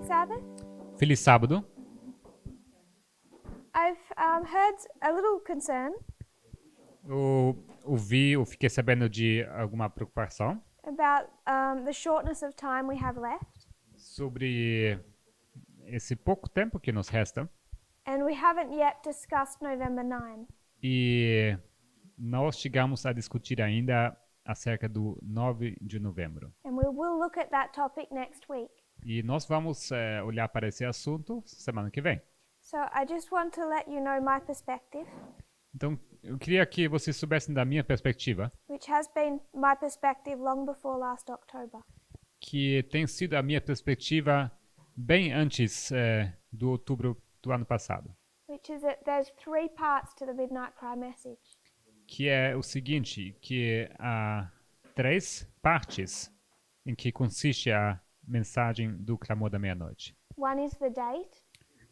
Happy Sabbath. Feliz sábado. I've heard a little concern Eu fiquei sabendo de alguma preocupação about the shortness of time we have left, sobre esse pouco tempo que nos resta and we haven't yet discussed November 9. e nós chegamos a discutir ainda acerca do 9 de novembro. And we will look at that topic next week. E nós vamos olhar para esse assunto semana que vem. So I just want to let you know my perspective, Então, eu queria que vocês soubessem da minha perspectiva, which has been my perspective long before last October. que tem sido a minha perspectiva bem antes do outubro do ano passado, Which is that there's 3 parts to the Midnight Cry message. que é o seguinte, que há 3 partes em que consiste a mensagem do clamor da meia-noite. One is the date.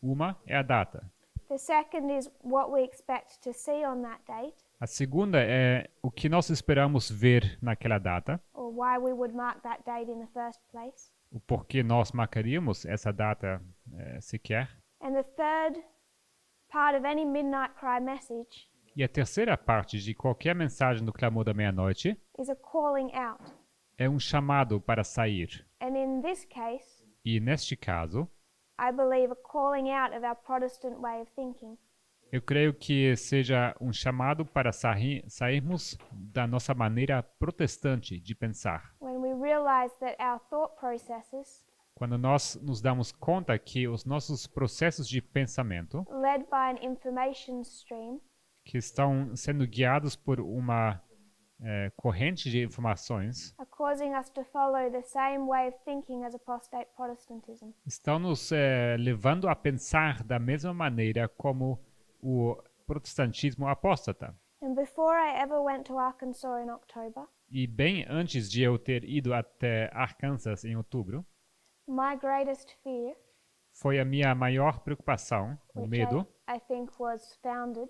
Uma é a data. The second is what we expect to see on that date, A segunda é o que nós esperamos ver naquela data, or why we would mark that date in the first place. o porquê nós marcaríamos essa data sequer. And the third part of any Midnight Cry message E a terceira parte de qualquer mensagem do clamor da meia-noite is a calling out. é um chamado para sair. And in this case, E neste caso, I believe a calling out of our Protestant way of thinking. eu creio que seja um chamado para sairmos da nossa maneira protestante de pensar. When we realize that our thought processes, Quando nós nos damos conta que os nossos processos de pensamento, led by an information stream, que estão sendo guiados por uma corrente de informações, are causing us to follow the same way of thinking as apostate Protestantism. estão nos levando a pensar da mesma maneira como o protestantismo apóstata. And before I ever went to Arkansas in October, E bem antes de eu ter ido até Arkansas em outubro, my greatest fear, foi a minha maior preocupação, o which medo, I think was founded,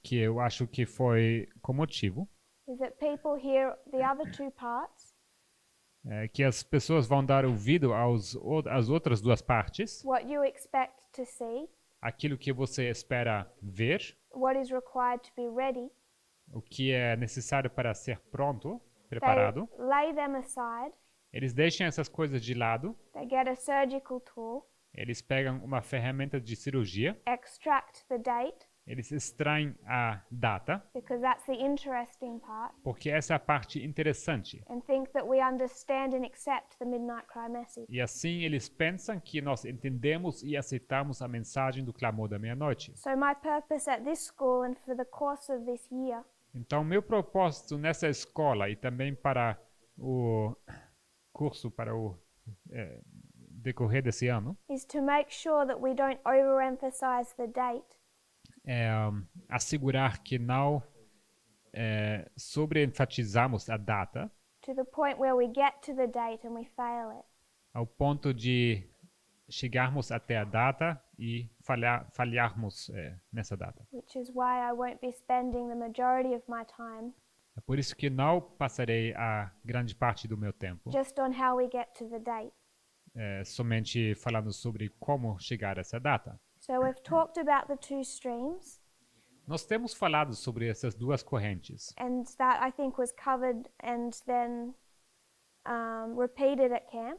que eu acho que foi com motivo, is that people hear the other 2 parts, que as pessoas vão dar ouvido às outras 2 partes, what you expect to see, aquilo que você espera ver, what is required to be ready. o que é necessário para ser pronto, They preparado. lay them aside, Eles deixam essas coisas de lado, they get a surgical tool, eles pegam uma ferramenta de cirurgia, extract the date, eles extraem a data, because that's the interesting part, porque essa é a parte interessante. and think that we understand and accept the Midnight Cry message. E assim eles pensam que nós entendemos e aceitamos a mensagem do clamor da meia-noite. So my purpose at this school and for the course of this year Então, meu propósito nessa escola e também para o curso, para o decorrer desse ano, is to make sure that we don't overemphasize the date, é assegurar que não sobreenfatizamos a data to the point where we get to the date and we fail it. ao ponto de chegarmos até a data e falharmos nessa data. Which is why I won't be spending the majority of my time É por isso que não passarei a grande parte do meu tempo just on how we get to the date. somente falando sobre como chegar a essa data. So we've talked about the 2 streams, Nós temos falado sobre essas 2 correntes and that I think was covered and then repeated at camp.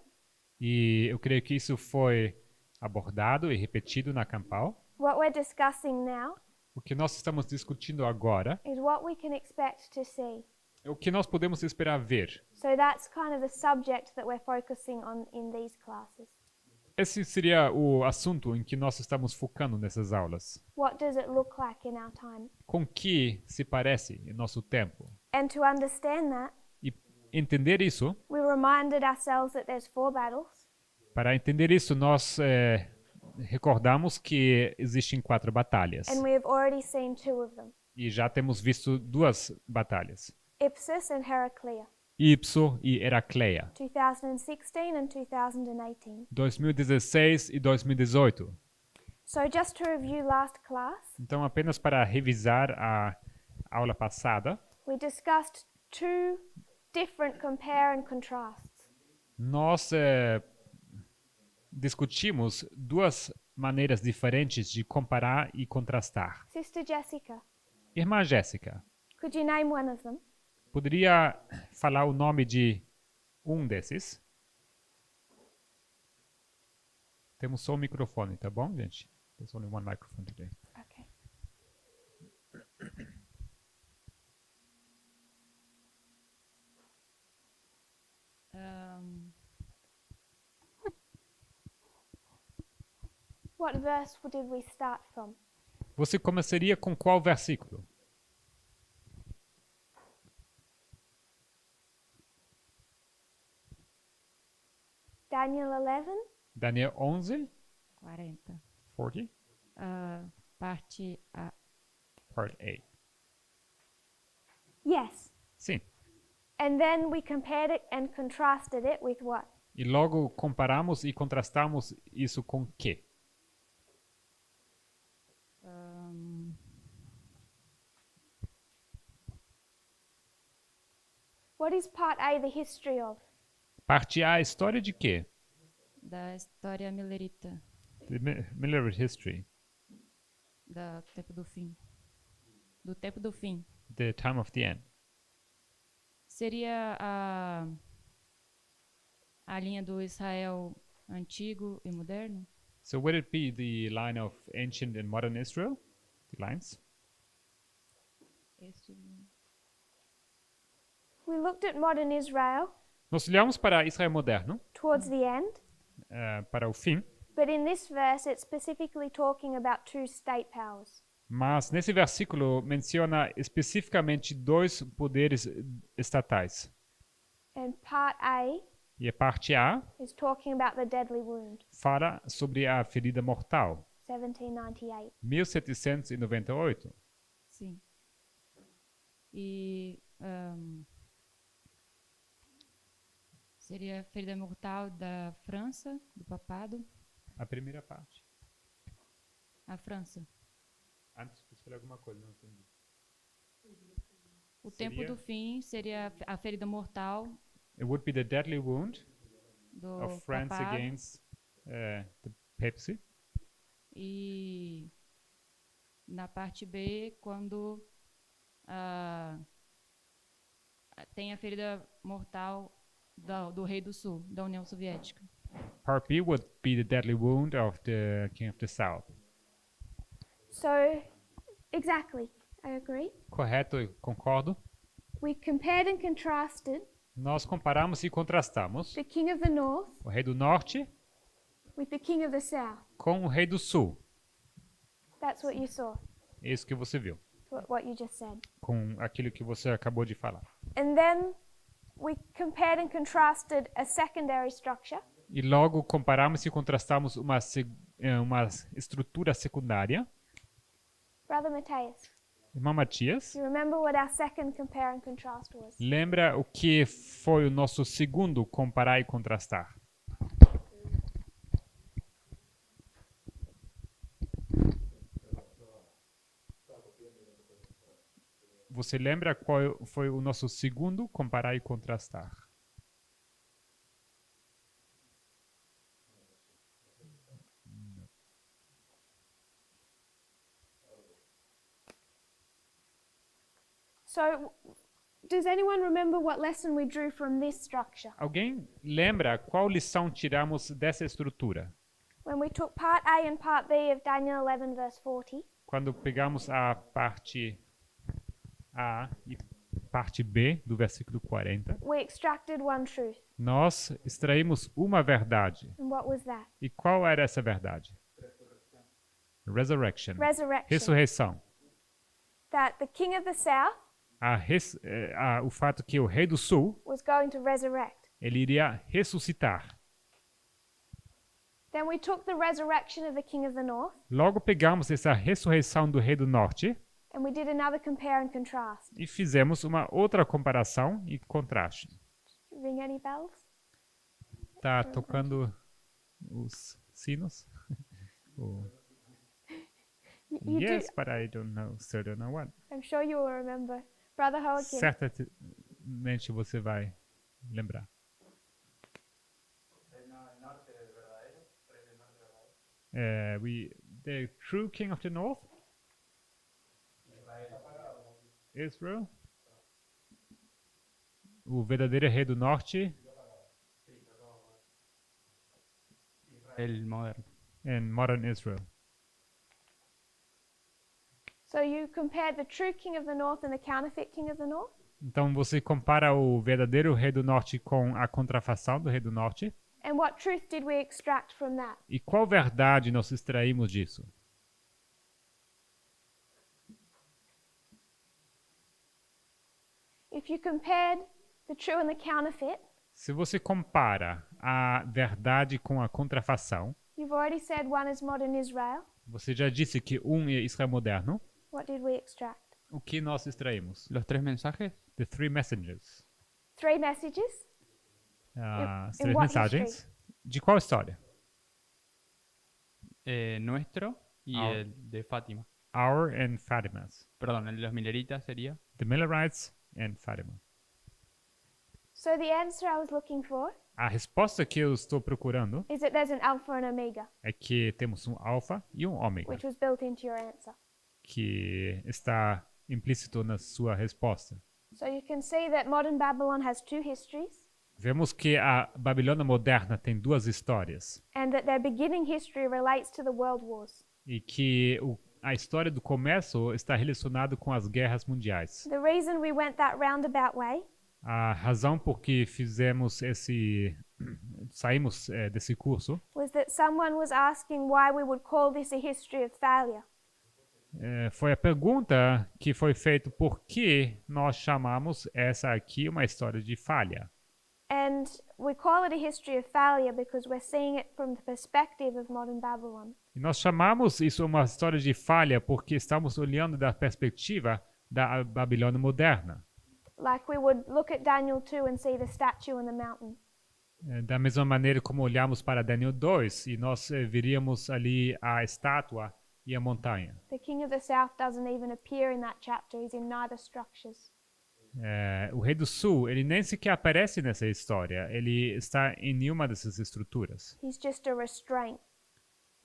e eu creio que isso foi abordado e repetido na Campal. What we're discussing now O que nós estamos discutindo agora is what we can expect to see. é o que nós podemos esperar ver. So that's kind of the subject that we're focusing on in these classes. Esse seria o assunto em que nós estamos focando nessas aulas. What does it look like in our time? Com que se parece em nosso tempo? And to understand that, E entender isso, we reminded ourselves that there's 4 battles, para entender isso, nós recordamos que existem 4 batalhas. and we have already seen 2 of them, E já temos visto 2 batalhas. Ipsus and Heraclea, Ipso e Heracleia, 2016 and 2018. 2016 e 2018. So just to review last class, Então, apenas para revisar a aula passada, we discussed 2 different compare and contrasts. nós discutimos duas maneiras diferentes de comparar e contrastar. Sister Jessica, Irmã Jéssica, could you name one of them? poderia falar o nome de desses? Temos só um microfone, tá bom, gente? There's only one microphone today. Okay. What verse did we start from? Você começaria com qual versículo? Daniel 11? Daniel 11, 40. 40, Parte A. part A. Yes. Sim. And then we compared it and contrasted it with what? E logo comparamos e contrastamos isso com quê? What is part A the history of? Parte A, história de quê? Da história milerita, The Miller History. do tempo do fim. Do tempo do fim. The time of the end. Seria a linha do Israel antigo e moderno? So would it be the line of ancient and modern Israel? The lines? We looked at modern Israel Nós olhamos para Israel moderno, towards the end, para o fim, but in this verse it's specifically talking about two state powers. mas nesse versículo menciona especificamente dois poderes estatais. And part A E a parte A is talking about the deadly wound, fala sobre a ferida mortal, 1798. 1798. Sim. E seria a ferida mortal da França, do papado. A primeira parte. A França. Antes de falar alguma coisa, não entendi. O tempo Seria? do fim seria a ferida mortal It would be the deadly wound do of France papado. against the papacy. E na parte B, quando tem a ferida mortal do Rei do Sul, da União Soviética. Part B would be the deadly wound of the King of the South. So, exactly, I agree. Correto, eu concordo. We compared and contrasted Nós comparamos e contrastamos the king of the north o rei do norte with the king of the south. com o rei do sul. That's what you saw, Isso que você viu, what you just said. com aquilo que você acabou de falar. And then we compared and contrasted a secondary structure, E logo comparamos e contrastamos uma estrutura secundária. Brother Matthias. Irmão Matias, Do you remember what our second compare and contrast was? lembra o que foi o nosso segundo comparar e contrastar? Você lembra qual foi o nosso segundo comparar e contrastar? So, does anyone remember what lesson we drew from this structure? Alguém lembra qual lição tiramos dessa estrutura? When we took part A and part B of Daniel 11, verse 40, Quando pegamos a parte A e parte B do versículo 40, we extracted one truth. nós extraímos uma verdade. And what was that? E qual era essa verdade? Resurrection. Resurrection. Ressurreição. That the king of the south O fato que o rei do sul, was going to resurrect. ele iria ressuscitar. Then we took the resurrection of the king of the north Logo pegamos essa ressurreição do rei do norte and we did another compare and contrast. e fizemos uma outra comparação e contraste. Ring any bells? Tá tocando os sinos? O- You yes, do. but I don't know, still don't know what. I'm sure you will remember. Brother Joaquin. Certamente você vai lembrar. The true king of the north? Israel. O verdadeiro rei do norte El moderno. and modern Israel. So you compared the true king of the north and the counterfeit king of the north? Então você compara o verdadeiro rei do norte com a contrafação do rei do norte. And what truth did we extract from that? E qual verdade nós extraímos disso? If you compared the true and the counterfeit, Se você compara a verdade com a contrafação, you've already said one is modern Israel. você já disse que um é Israel moderno. What did we extract? O que nós extraímos? Los 3 mensajes. The three messengers. 3 messages? As In três what mensagens. De qual história? Nuestro y Our. el de Fátima. Our and Fatima's. Perdón, el de los Milleritas sería. The Millerites and Fatima. So the answer I was looking for A resposta que eu estou procurando is that there's an alpha and omega, é que temos um alfa e um ômega, which was built into your answer. que está implícito na sua resposta. So you can see that modern Babylon has 2 histories, Vemos que a Babilônia moderna tem duas histórias and that their beginning history relates to the world wars. e que a história do começo está relacionada com as guerras mundiais. The reason we went that roundabout way A razão por que saímos desse curso was that someone was asking why we would call this a history of failure. foi a pergunta que foi feita por que nós chamamos essa aqui uma história de falha. And we call it a history of failure because we're seeing it from the perspective of modern Babylon. E nós chamamos isso uma história de falha porque estamos olhando da perspectiva da Babilônia moderna. Like we would look at Daniel 2 and see the statue and the mountain. Da mesma maneira como olhamos para Daniel 2 e nós veríamos ali a estátua e a montanha. The king of the south doesn't even appear in that chapter. He's in neither structures. O rei do sul, ele nem sequer aparece nessa história. Ele está em nenhuma dessas estruturas. He's just a restraint,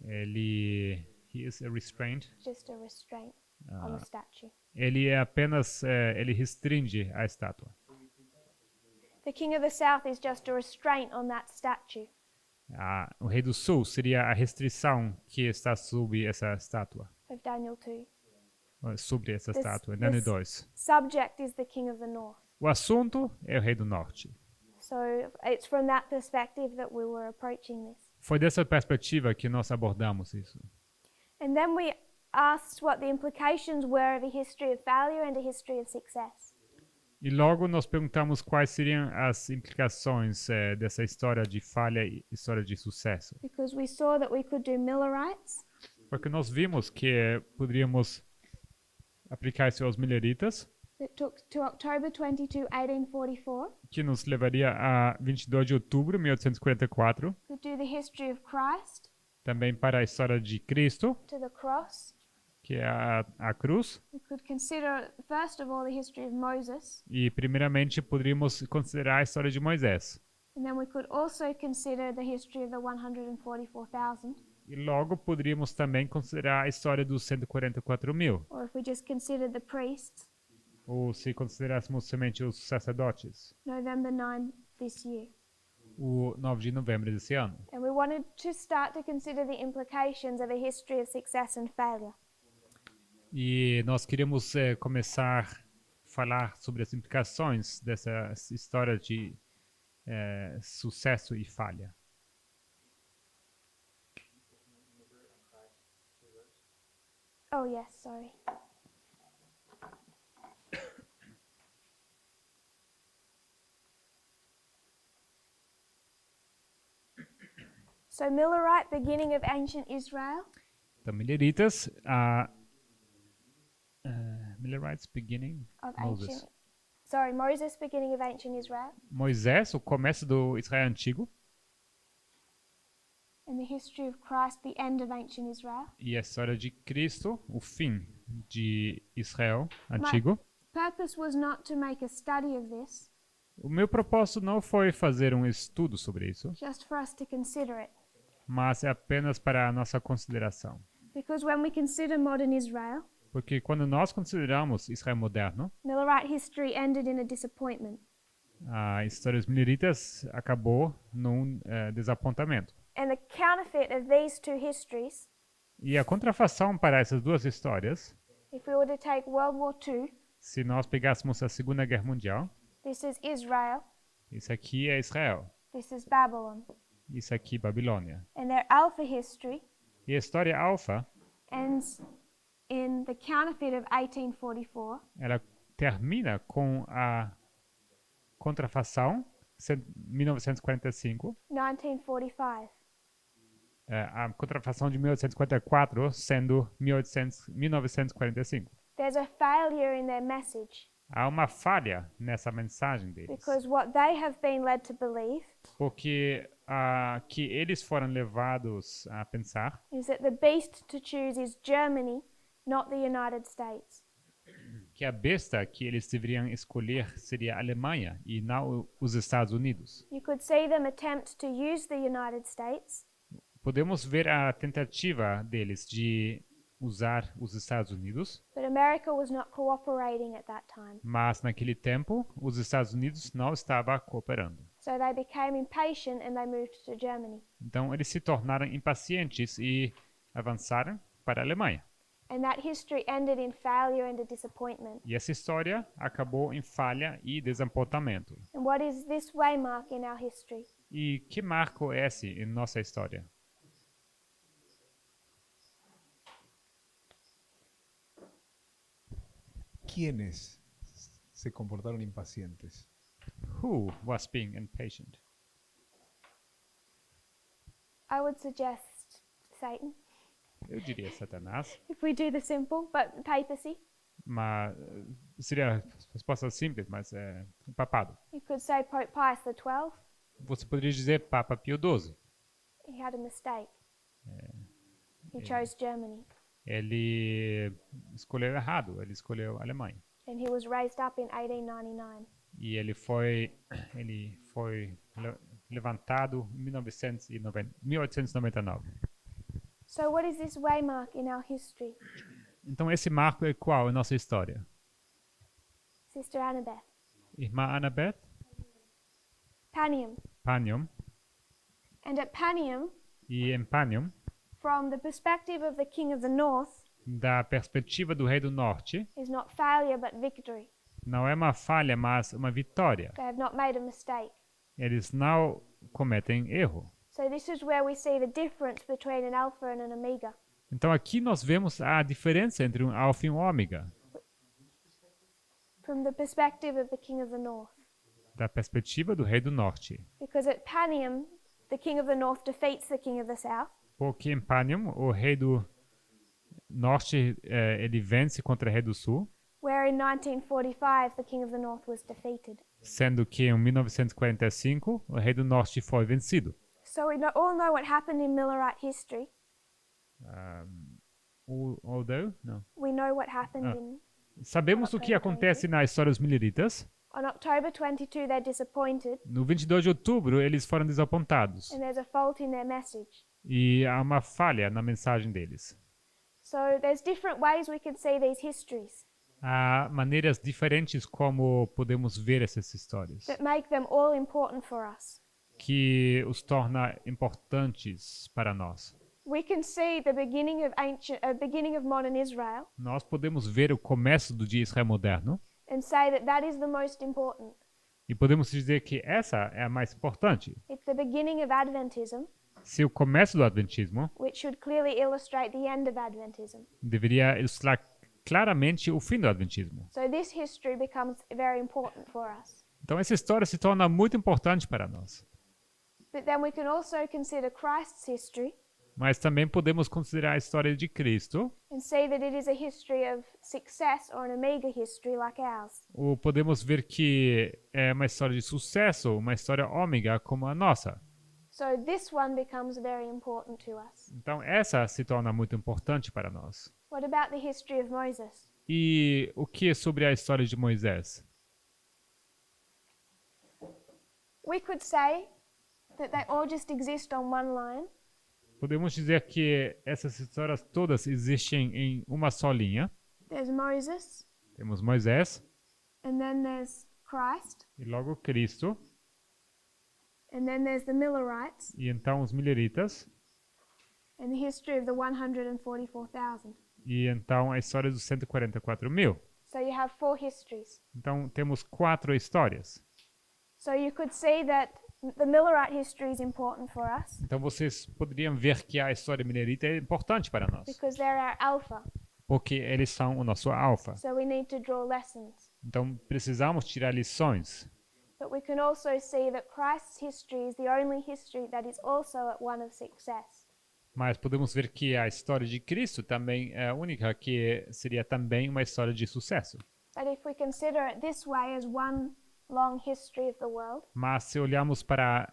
He is a restraint. just a restraint on the statue. Ele é apenas, ele restringe a estátua. The king of the south is just a restraint on that statue. O rei do sul seria a restrição que está sobre essa estátua. Of Daniel 2. Sobre essa This- estátua, Daniel this- 2. Subject is the king of the north. O assunto é o rei do norte. So it's from that perspective that we were approaching this. Foi dessa perspectiva que nós abordamos isso. And then we asked what the implications were of a history of failure and a history of success. E logo nós perguntamos quais seriam as implicações dessa história de falha e história de sucesso. Because we saw that we could do Millerites, Porque nós vimos que poderíamos aplicar isso aos mileritas, that took to October 22, 1844. que nos levaria a 22 de outubro de 1844, Could do the history of Christ também para a história de Cristo, to the cross. que é a cruz, We could consider, first of all, the history of Moses. e primeiramente poderíamos considerar a história de Moisés. And then we could also consider the history of the 144,000. E logo poderíamos também considerar a história dos 144 mil, Or if we just considered the priests, ou se considerássemos somente os sacerdotes, November 9 this year. o 9 de novembro desse ano. And we wanted to start to consider the implications of a history of success and failure. E nós queríamos começar a falar sobre as implicações dessa história de sucesso e falha. Oh, yes, sorry. So, Millerite, beginning of ancient Israel. Então, Milleritas, Millerites beginning, Of Moses. ancient. Sorry, Moses, beginning of ancient Israel. Moisés, o começo do Israel antigo, And the history of Christ, the end of ancient Israel. e a história de Cristo, o fim de Israel antigo. Purpose was not to make a study of this, O meu propósito não foi fazer um estudo sobre isso, just for us to consider it. mas é apenas para a nossa consideração. Because when we consider modern Israel, Porque quando nós consideramos Israel moderno, Millerite history ended in a disappointment. a história dos Mileritas acabou num desapontamento. And the counterfeit of these two histories, E a contrafação para essas duas histórias, if we were to take World War II, se nós pegássemos a Segunda Guerra Mundial, this is Israel, isso aqui é Israel, this is Babylon. isso aqui Babilônia. And their alpha history E a história alfa, ends in the counterfeit of 1844, ela termina com a contrafação 1945, 1945. a contrafação de 1854 sendo 1945. There's a failure in their message Há uma falha nessa mensagem deles, because what they have been led to believe porque que eles foram levados a pensar is that the beast to choose is Germany, not the United States. que a besta que eles deveriam escolher seria a Alemanha e não os Estados Unidos. You could see them attempt to use the United States Podemos ver a tentativa deles de usar os Estados Unidos, but America was not cooperating at that time. mas naquele tempo os Estados Unidos não estavam cooperando. So they became impatient and they moved to Germany. Então eles se tornaram impacientes e avançaram para a Alemanha. And that history ended in failure and a disappointment. E essa história acabou em falha e desapontamento. And what is this waymark in our history? E que marco é esse em nossa história? ¿Quiénes se comportaron impacientes? Who was being impatient? I would suggest Satan, Eu diria Satanás, if we do the simple, but papacy. mas seria a resposta simples, mas é o papado. You could say Pope Pius XII. Você poderia dizer Papa Pio XII. He had a mistake. He chose Germany. Ele escolheu errado, ele escolheu a Alemanha. And he was raised up in 1899. E ele foi levantado em 1899. So what is this waymark in our history? Então esse marco é qual em nossa história? Sister Annabeth. Irmã Annabeth, Panium. Panium, And at Panium, e em Panium, from the perspective of the king of the north, da perspectiva do rei do norte, is not failure but victory. não é uma falha, mas uma vitória. They have not made a mistake. Eles não cometem erro. So this is where we see the difference between an alpha and an omega. Então aqui nós vemos a diferença entre um alfa e um ômega, From the perspective of the king of the north. da perspectiva do rei do norte. Because at Panium, the king of the north defeats the king of the south. Porque em Panium, o rei do norte, ele vence contra o rei do sul, Where in 1945 the king of the north was defeated. sendo que em 1945 o rei do norte foi vencido. So we all know what happened in Millerite history. Although, não. We know what happened in. Sabemos o que acontece na história dos mileritas. On October 22, they're disappointed, No 22 de outubro, eles foram desapontados. and there's a fault in their message. E há uma falha na mensagem deles. So there's different ways we can see these histories Há maneiras diferentes como podemos ver essas histórias, that make them all important for us. que os torna importantes para nós. We can see the beginning of modern Israel, Nós podemos ver o começo do dia Israel moderno and say that that is the most important. e podemos dizer que essa é a mais importante. It's the beginning of Adventism, Se o começo do Adventismo which should clearly illustrate the end of Adventism. deveria ilustrar claramente o fim do Adventismo. So this history becomes very important for us. Então essa história se torna muito importante para nós. But then we can also consider Christ's history Mas também podemos considerar a história de Cristo, and see that it is a history of success or an omega history like ours. ou podemos ver que é uma história de sucesso, uma história ômega como a nossa. So this one becomes very important to us. Então essa se torna muito importante para nós. What about the history of Moses? E o que é sobre a história de Moisés? We could say that they all just exist on one line podemos dizer que essas histórias todas existem em uma só linha. There's Moses, Temos Moisés and then there's Christ, e logo Cristo, and then there's the Millerites, e então os mileritas, and the history of the 144,000. e então a história dos 144 mil. So you have 4 histories. Então temos 4 histórias. So you could see that the Millerite history is important for us Então vocês poderiam ver que a história milerita é importante para nós, because they're our alpha. porque eles são o nosso alfa. So we need to draw lessons. Então precisamos tirar lições. But we can also see that Christ's history is the only history that is also at one of success. Mas podemos ver que a história de Cristo também é a única que seria também uma história de sucesso. That if we consider it this way as one long history of the world, Mas se olharmos para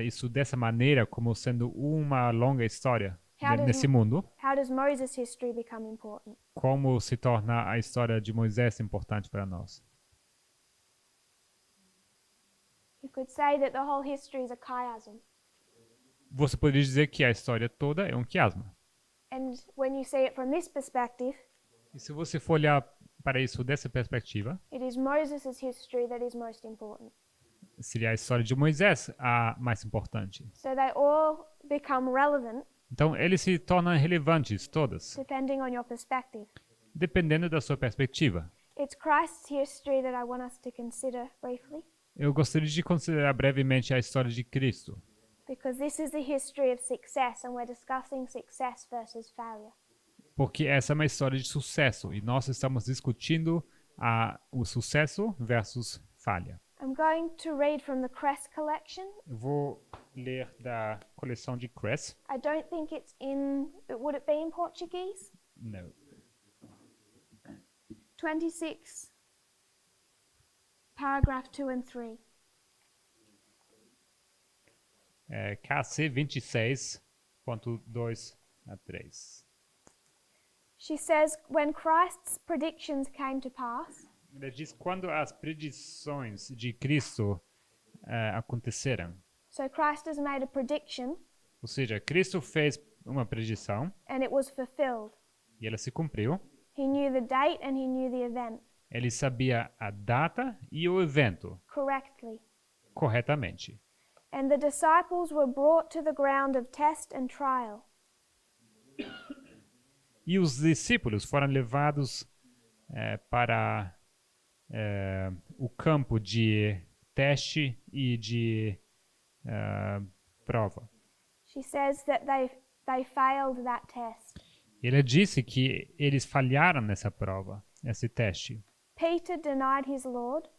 isso dessa maneira, como sendo uma longa história nesse mundo, how does Moses' history become important? como se torna a história de Moisés importante para nós? You could say that the whole history is a chiasm. Você poderia dizer que a história toda é um quiasma. And when you see it from this perspective, E se você for olhar para isso dessa perspectiva, it is Moses' history that is most important. seria a história de Moisés a mais importante. So they all become relevant Então, eles se tornam relevantes todas, depending on your perspective. dependendo da sua perspectiva. It's Christ's history that I want us to consider briefly, Eu gostaria de considerar brevemente a história de Cristo, because this is the history of success, and we're discussing success versus failure. porque essa é uma história de sucesso e nós estamos discutindo o sucesso versus falha. I'm going to read from the Cress collection. Eu vou ler da coleção de Cress. I don't think it's in, would it be in Portuguese? Não. 26, paragraph 2 and 3. KC 26.2 a 3. She says, when Christ's predictions came to pass, Ele diz quando as predições de Cristo aconteceram. so Christ has made a prediction Ou seja, Cristo fez uma predição and it was fulfilled. e ela se cumpriu. He knew the date and he knew the event Ele sabia a data e o evento correctly. corretamente. And the disciples were brought to the ground of test and trial. E os discípulos foram levados para o campo de teste e de prova. She says that they failed that test. Ele disse que eles falharam nessa prova, nesse teste. Peter denied his Lord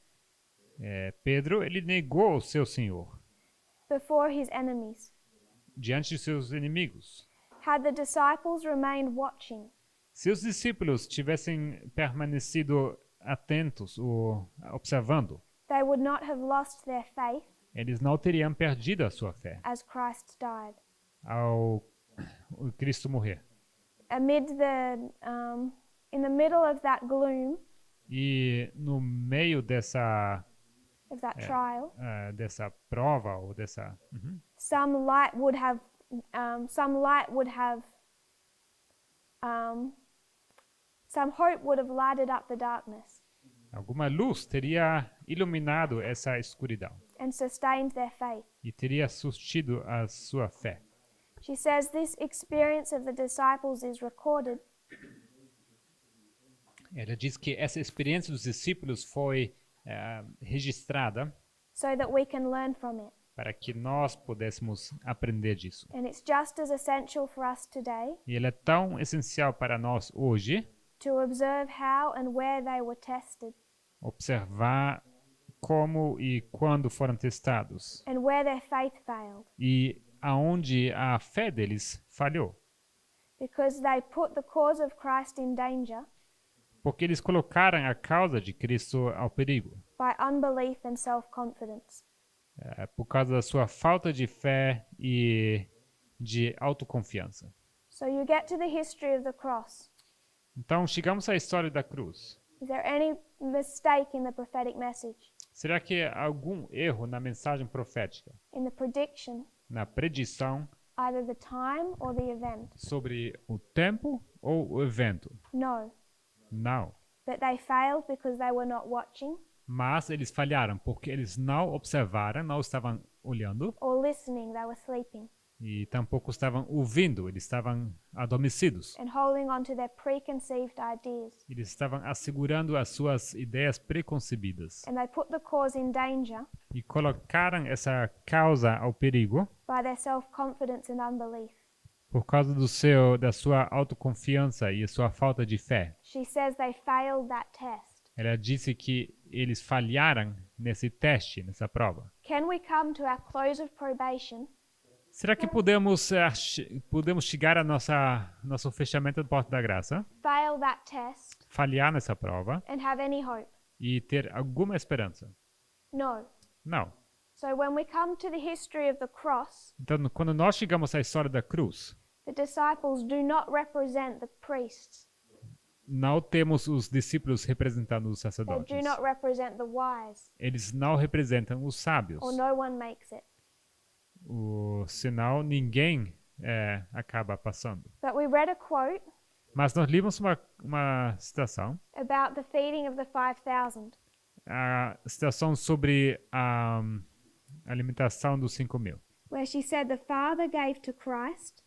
Pedro, ele negou o seu Senhor before his enemies. diante de seus inimigos. Had the disciples remained watching, Se os discípulos tivessem permanecido atentos ou observando, they would not have lost their faith eles não teriam perdido a sua fé as Christ died. ao Cristo morrer. Amid in the middle of that gloom, E no meio dessa trial, dessa prova ou dessa some light would have, some hope would have lighted up the darkness alguma luz teria iluminado essa escuridão and sustained their faith. e teria sustido a sua fé. She says this experience of the disciples is recorded Ela diz que essa experiência dos discípulos foi registrada so that we can learn from it. para que nós pudéssemos aprender disso. And it's just as essential for us today E ela é tão essencial para nós hoje to observe how and where they were tested observar como e quando foram testados and where their faith failed, e aonde a fé deles falhou, because they put the cause of Christ in danger porque eles colocaram a causa de Cristo ao perigo, by unbelief and self-confidence. por causa da sua falta de fé e de autoconfiança. So you get to the history of the cross. Então, chegamos à história da cruz. Is there any mistake in the prophetic message, Será que há algum erro na mensagem profética, in the prediction, na predição either the time or the event. Sobre o tempo ou o evento? No, Não. but they failed because they were not watching Mas eles falharam porque eles não observaram, não estavam olhando or listening, they were sleeping e tampouco estavam ouvindo, eles estavam adormecidos. and holding on to their preconceived ideas. Eles estavam assegurando as suas ideias preconcebidas And they put the cause in danger e colocaram essa causa ao perigo by their self-confidence and unbelief. por causa da sua autoconfiança e a sua falta de fé. She says they failed that test. Ela disse que eles falharam nesse teste, nessa prova. Can we come to our close of probation Será que podemos chegar a nosso fechamento da porta da graça, fail that test, falhar nessa prova and have any hope? e ter alguma esperança? No. Não. So when we come to the history of the cross, Então, quando nós chegamos à história da cruz, the disciples do not represent the priests. não temos os discípulos representando os They sacerdotes. do not represent the wise, Eles não representam os sábios. or no one makes it. Senão ninguém acaba passando. But we read a quote Mas nós lemos uma citação, about the feeding of the 5,000. a citação sobre a alimentação dos 5.000, Where she said the Father gave to Christ,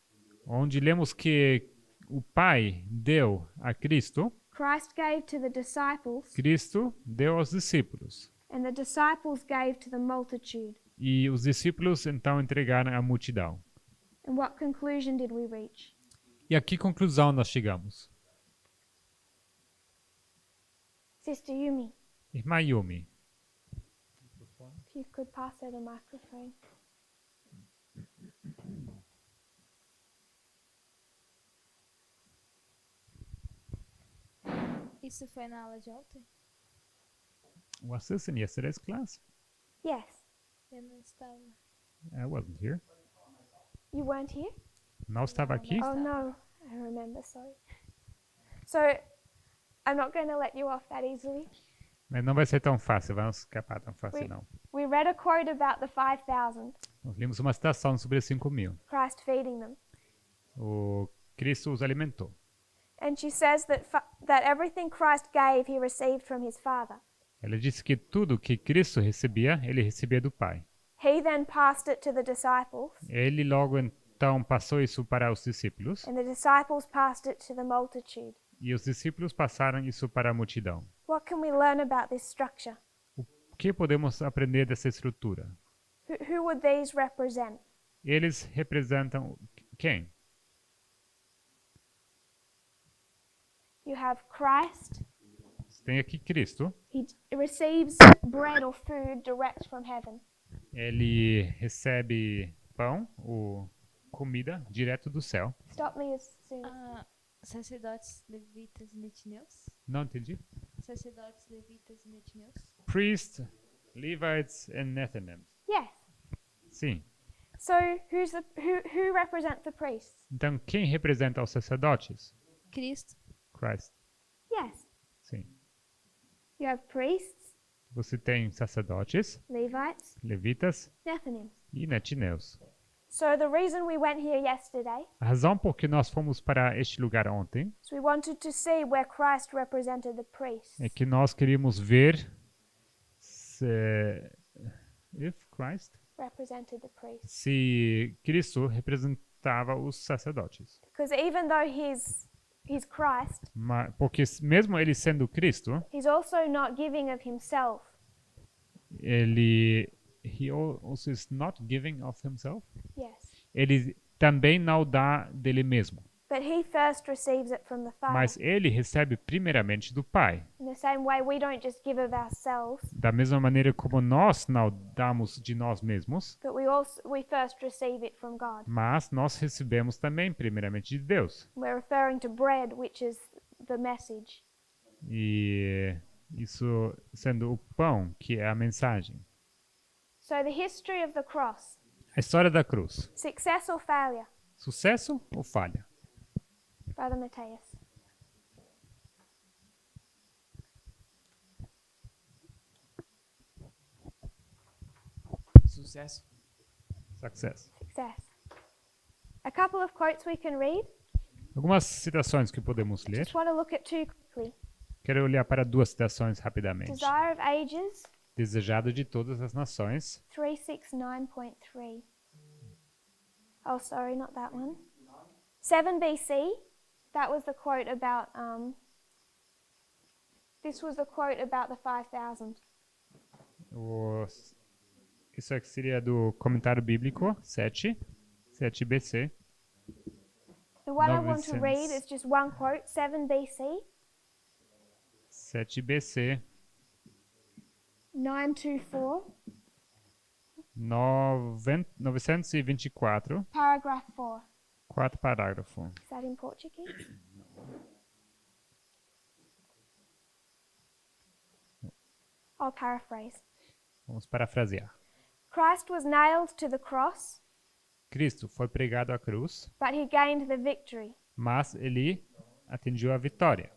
onde lemos que o Pai deu a Cristo, Christ gave to the disciples, Cristo deu aos discípulos. and the disciples gave to the multitude. E os discípulos então entregaram à multidão. And what conclusion did we reach? E a que conclusão nós chegamos? Sister Yumi, Irmã Yumi, if you could pass her the microphone. Isso foi na aula de ontem? was this in yesterday's class? Yes. Eu não estava. I wasn't here. You weren't here? Não estava aqui? Oh no, I remember, sorry. So, I'm not going to let you off that easily. Mas não vai ser tão fácil, vamos escapar tão fácil Wait. não. We read a quote about the 5,000, Nós lemos uma citação sobre os 5.000. Christ feeding them. O Cristo os alimentou. And she says that everything Christ gave, he received from his Father. Ela disse que tudo que Cristo recebia, ele recebia do Pai. He then passed it to the disciples, Ele logo então passou isso para os discípulos, and the disciples passed it to the multitude. e os discípulos passaram isso para a multidão. What can we learn about this structure? O que podemos aprender dessa estrutura? Who would these represent? Eles representam quem? You have Christ. Você tem aqui Cristo. He receives bread or food direct from heaven. Ele recebe pão, ou comida, direto do céu. Stop me as soon. Ah, sacerdotes, levitas e netineus? Não entendi. Sacerdotes, levitas e netineus? Priests, Levites and Nethinim. Yes. Sim. So who represents the priests? Então, quem representa os sacerdotes? Cristo. Christ. Yes. Sim. You have priests, Você tem sacerdotes, Levites, levitas Nethinim. e netineus. So the reason we went here yesterday A razão por que nós fomos para este lugar ontem is we wanted to see where Christ represented the priests. é que nós queríamos ver Represented the priests. se Cristo representava os sacerdotes. Because even though he's Christ, Porque mesmo ele sendo Cristo, he's also not giving of himself. he also is not giving of himself. Yes. Ele também não dá dele mesmo, But he first receives it from the Father. mas ele recebe primeiramente do Pai. In the same way, we don't just give of ourselves, Da mesma maneira como nós não damos de nós mesmos, but we first receive it from God. mas nós recebemos também primeiramente de Deus. We're referring to bread, which is the message. E isso sendo o pão, que é a mensagem. So the history of the cross, A história da cruz. success or failure? Sucesso ou falha? Brother Mateus. Sucesso. Success. Success. A couple of quotes we can read. Algumas citações que podemos ler. Just want to look at two quickly. Quero olhar para duas citações rapidamente. Desire of Ages, Desejado de todas as nações. 369.3. Oh, sorry, not that one. 7 BC. That was the quote about. This was the quote about the 5,000. Isso aqui seria do comentário bíblico 7 BC. The one I want to 900. read is just one quote, 7 BC, 7 BC, 924, 924, paragraph 4. quarto parágrafo. Is that in Portuguese? I'll paraphrase. Vamos parafrasear. Christ was nailed to the cross, Cristo foi pregado à cruz, but he gained the victory. mas ele atingiu a vitória.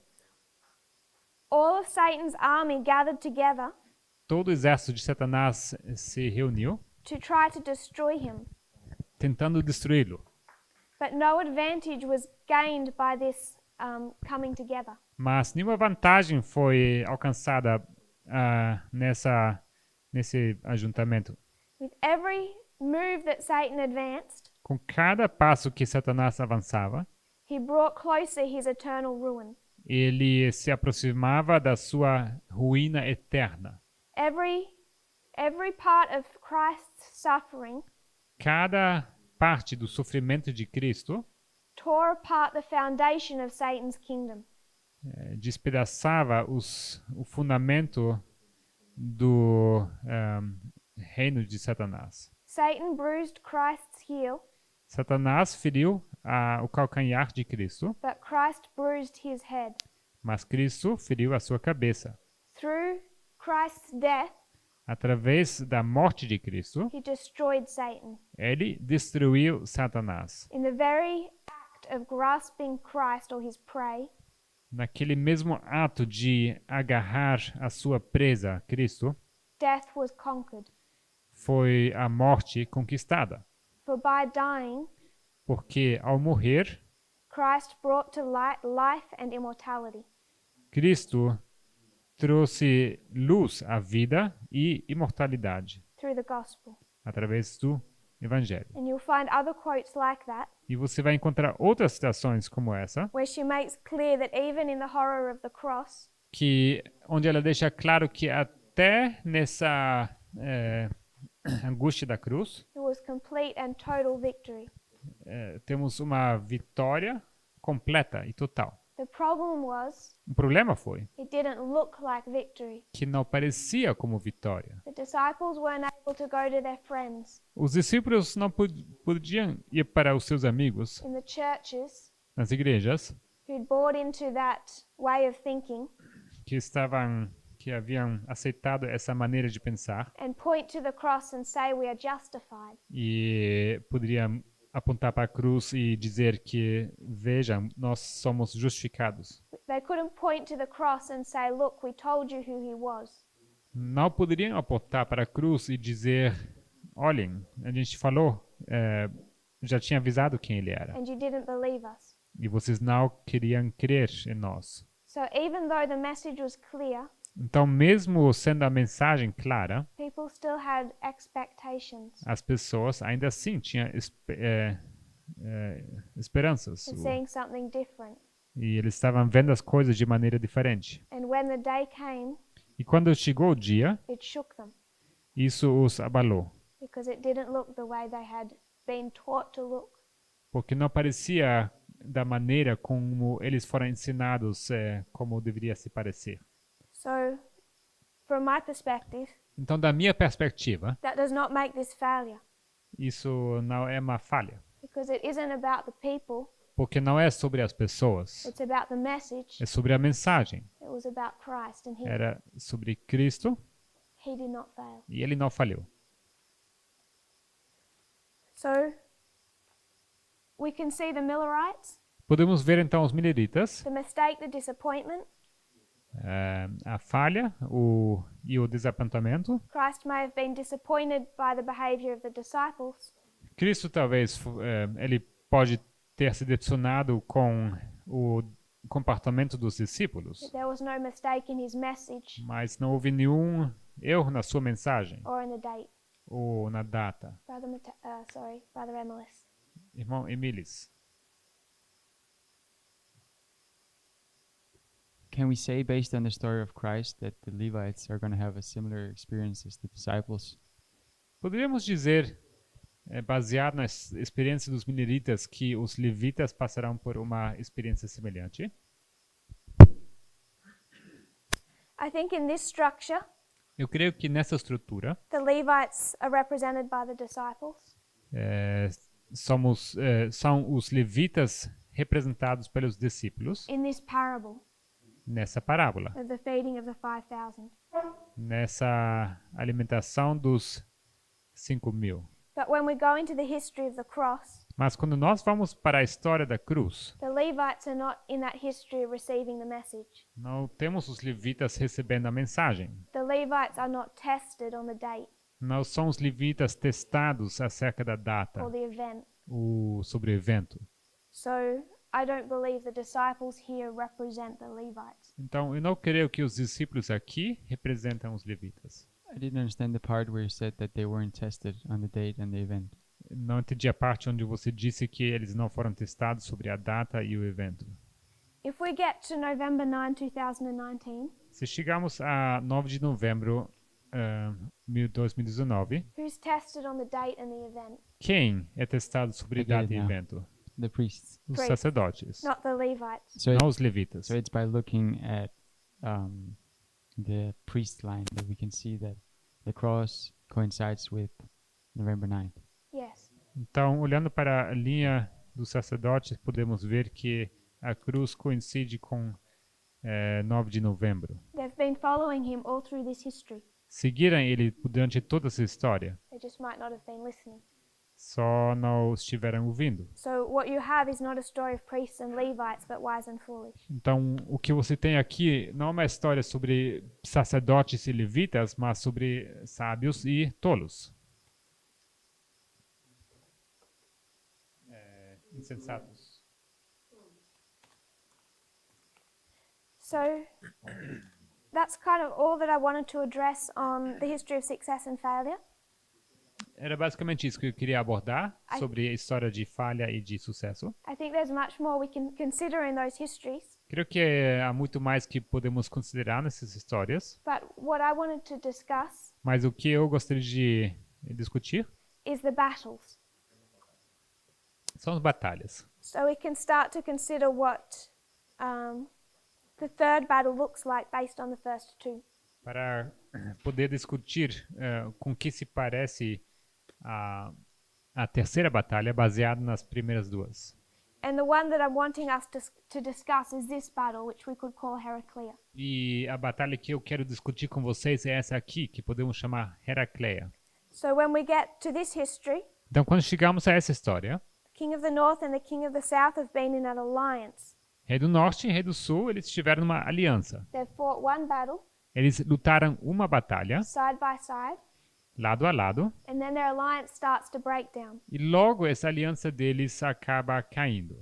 All of Satan's army gathered together Todo o exército de Satanás se reuniu, to try to destroy him, tentando destruí-lo. but no advantage was gained by this coming together. Mas nenhuma vantagem foi alcançada nesse ajuntamento. With every move that Satan advanced, Com cada passo que Satanás avançava, he brought closer his eternal ruin. ele se aproximava da sua ruína eterna. Every part of Christ's suffering Cada parte do sofrimento de Cristo tore apart the foundation of Satan's kingdom. despedaçava o fundamento do reino de Satanás. Satan bruised Christ's heel, Satanás feriu o calcanhar de Cristo, but Christ bruised his head. mas Cristo feriu a sua cabeça. Through Christ's death, Através da morte de Cristo, he destroyed Satan. ele destruiu Satanás. In the very act of grasping Christ or his prey, Naquele mesmo ato de agarrar a sua presa, Cristo, death was conquered. foi a morte conquistada. For by dying, Porque ao morrer, Christ brought to light life and immortality. Cristo trouxe luz à vida e imortalidade Through the gospel. através do Evangelho. And you'll find other quotes like that, E você vai encontrar outras citações como essa, where she makes clear that even in the horror of the cross, onde ela deixa claro que até nessa angústia da cruz, there was complete and total victory. temos uma vitória completa e total. The problem was, O problema foi it didn't look like victory. que não parecia como vitória. The disciples weren't able to go to their friends Os discípulos não podiam ir para os seus amigos in the churches nas igrejas who'd bought into that way of thinking que haviam aceitado essa maneira de pensar and point to the cross and say we are justified. e poderiam apontar para a cruz e dizer que, vejam, nós somos justificados. They couldn't point to the cross and say, look, we told you who he was. Não poderiam apontar para a cruz e dizer, olhem, a gente falou, já tinha avisado quem ele era. And you didn't believe us. E vocês não queriam crer em nós. So even though the message was clear, Então, mesmo sendo a mensagem clara, people still had expectations as pessoas ainda assim tinham esperanças. and seeing something different. E eles estavam vendo as coisas de maneira diferente. And when the day came, E quando chegou o dia, it shook them isso os abalou. because it didn't look the way they had been taught to look. Porque não parecia da maneira como eles foram ensinados como deveria se parecer. So, from my perspective, Então, da minha perspectiva, that does not make this failure isso não é uma falha. because it isn't about the people, Porque não é sobre as pessoas, it's about the message. é sobre a mensagem. It was about Christ and Era sobre Cristo he did not fail. e ele não falhou. So, we can see the Millerites, Podemos ver então os mileritas, the mistake, the disappointment. a falha e o desapontamento. Christ may have been disappointed by the behavior of the disciples, Cristo talvez ele pode ter se decepcionado com o comportamento dos discípulos, that there was no mistake in his message mas não houve nenhum erro na sua mensagem or in the date. ou na data. Brother Emilis. Irmão Emilis, Can we say, based on the story of Christ, that the Levites are going to have a similar experience as the disciples? poderíamos dizer, baseado na experiência dos mineritas, que os levitas passarão por uma experiência semelhante? I think in this structure, Eu creio que nessa estrutura the Levites are represented by the disciples, são os levitas representados pelos discípulos in this parable nessa parábola, of the feeding of the 5,000. nessa alimentação dos 5.000. But when we go into the history of the cross, Mas quando nós vamos para a história da cruz, the Levites are not in that history receiving the message. não temos os levitas recebendo a mensagem. The Levites are not tested on the date Não são os levitas testados acerca da data, or the event. sobre o evento. So I don't believe the disciples here represent the Levites. Então, eu não creio que os discípulos aqui representam os levitas. I didn't understand the part where you said that they weren't tested on the date and the event. Não entendi a parte onde você disse que eles não foram testados sobre a data e o evento. If we get to November 9, 2019, Se chegarmos a 9 de novembro de 2019, who's tested on the date and the event? quem é testado sobre I get data it e now. evento? The priests. Os Priests. sacerdotes, Not the Levites. So, não os levitas. so it's by looking at the priest line that we can see that the cross coincides with November 9th. Yes. Então, olhando para a linha dos sacerdotes, podemos ver que a cruz coincide com 9 de novembro. They've been following him all through this history. Seguiram ele durante toda essa história, They just might not have been listening. só não estiveram ouvindo. So what you have is not a story of priests and Levites, but wise and foolish. Então, o que você tem aqui não é uma história sobre sacerdotes e levitas, mas sobre sábios e tolos. Insensatos. So that's kind of all that I wanted to address on the history of success and failure. Era basicamente isso que eu queria abordar I- sobre a história de falha e de sucesso. I think there's much more we can consider in those histories, Creio que há muito mais que podemos considerar nessas histórias, but what I wanted to discuss mas o que eu gostaria de discutir is the battles. são as batalhas. So we can start to consider what the third battle looks like based on the first two. Para poder discutir com que se parece a terceira batalha baseada nas primeiras duas. And the one that I'm wanting us to discuss is this battle, which we could call Heraclea. E a batalha que eu quero discutir com vocês é essa aqui, que podemos chamar Heracleia. So when we get to this history, Então, quando chegamos a essa história, the king of the north and the king of the south have been in an alliance. Rei do Norte e Rei do Sul, eles estiveram numa aliança. They've fought one battle Eles lutaram uma batalha, side by side, lado a lado, and then their alliance starts to break down. e logo essa aliança deles acaba caindo.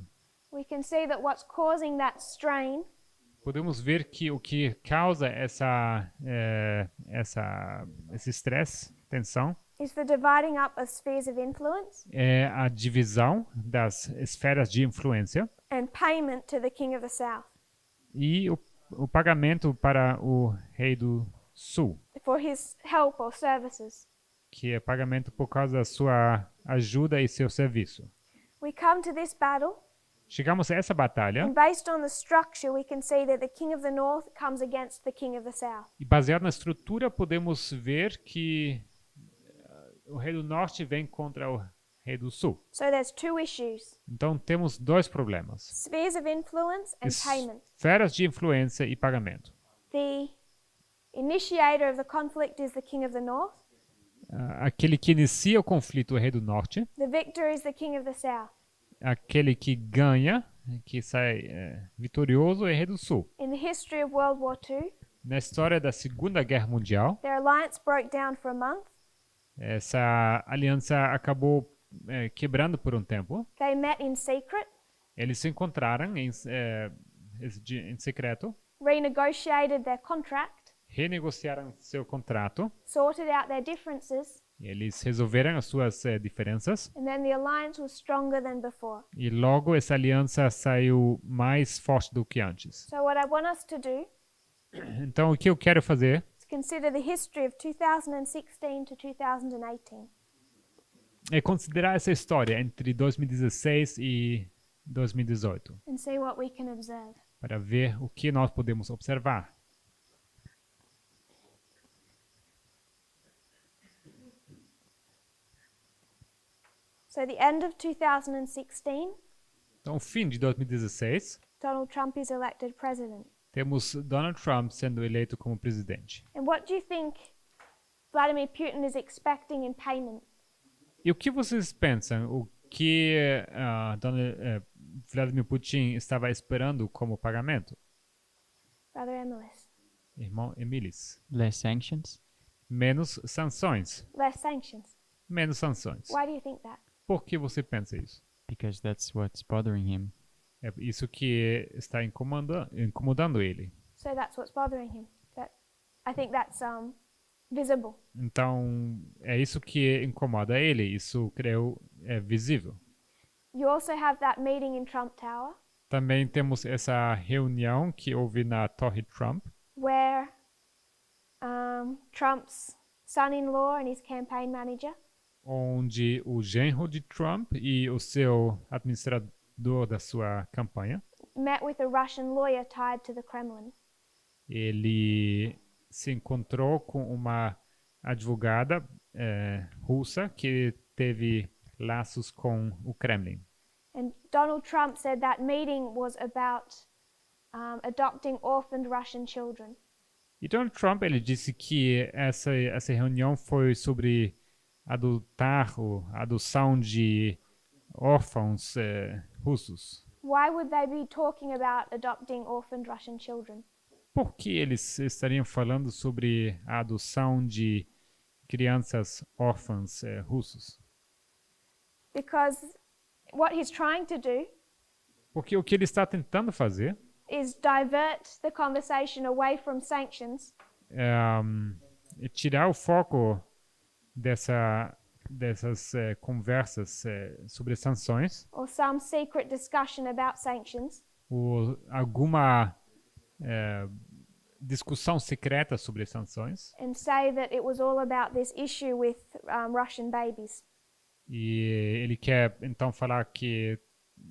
We can see that what's causing that strain Podemos ver que o que causa esse estresse, tensão, is the dividing up of spheres of influence é a divisão das esferas de influência and payment to the king of the south e o pagamento para o Rei do Sul, for his help or services. que é pagamento por causa da sua ajuda e seu serviço. We come to this battle, Chegamos a essa batalha and based on the structure, we can see that the king of the north comes against the king of the south. e baseado na estrutura podemos ver que o Rei do Norte vem contra o Rei do Sul. So there's two issues: Então temos dois problemas: spheres of influence and payment. esferas de influência e pagamento. The initiator of the conflict is the king of the north. Aquele que inicia o conflito é o Rei do Norte. The victor is the king of the south. Aquele que ganha, que sai vitorioso é o Rei do Sul. In the history of World War II, Na história da Segunda Guerra Mundial, their alliance broke down for a month, essa aliança acabou quebrando por um tempo. They met in secret, Eles se encontraram em secreto, renegotiated their contract, renegociaram seu contrato, sorted out their differences, eles resolveram as suas diferenças and then the alliance was stronger than before. e logo essa aliança saiu mais forte do que antes. So, what I want us to do Então, o que eu quero fazer is consider the history of 2016 to 2018. é considerar essa história entre 2016 e 2018 And see what we can observe. para ver o que nós podemos observar. So, the end of 2016, Então, o fim de 2016, Donald Trump is elected president. temos Donald Trump sendo eleito como presidente. And what do you think Vladimir Putin is expecting in payment? E o que vocês pensam? O que Vladimir Putin estava esperando como pagamento? Brother Emilis? Irmão Emilis. Less sanctions? Menos sanções. Less sanctions. Menos sanções. Why do you think that? Por que você pensa isso? Because that's what's bothering him. É isso que está incomodando ele. So that's what's bothering him. I think that's visible. Então, é isso que incomoda ele. Isso, creio, é visível. You also have that meeting in Trump Tower Também temos essa reunião que houve na Torre Trump, where Trump's son-in-law and his campaign manager onde o genro de Trump e o seu administrador da sua campanha, met with a Russian lawyer tied to the Kremlin. ele se encontrou com uma advogada russa que teve laços com o Kremlin. And Donald Trump said that meeting was about adopting orphaned Russian children. E Donald Trump ele disse que essa reunião foi sobre a adoção de órfãos russos. Why would they be talking about adopting orphaned Russian children? Por que eles estariam falando sobre a adoção de crianças órfãs russos? Because what he's trying to do Porque o que ele está tentando fazer is divert the conversation away from sanctions é tirar o foco dessas conversas sobre sanções or some secret discussion about sanctions ou alguma discussão secreta sobre sanções and say that it was all about this issue with Russian babies. e ele quer então falar que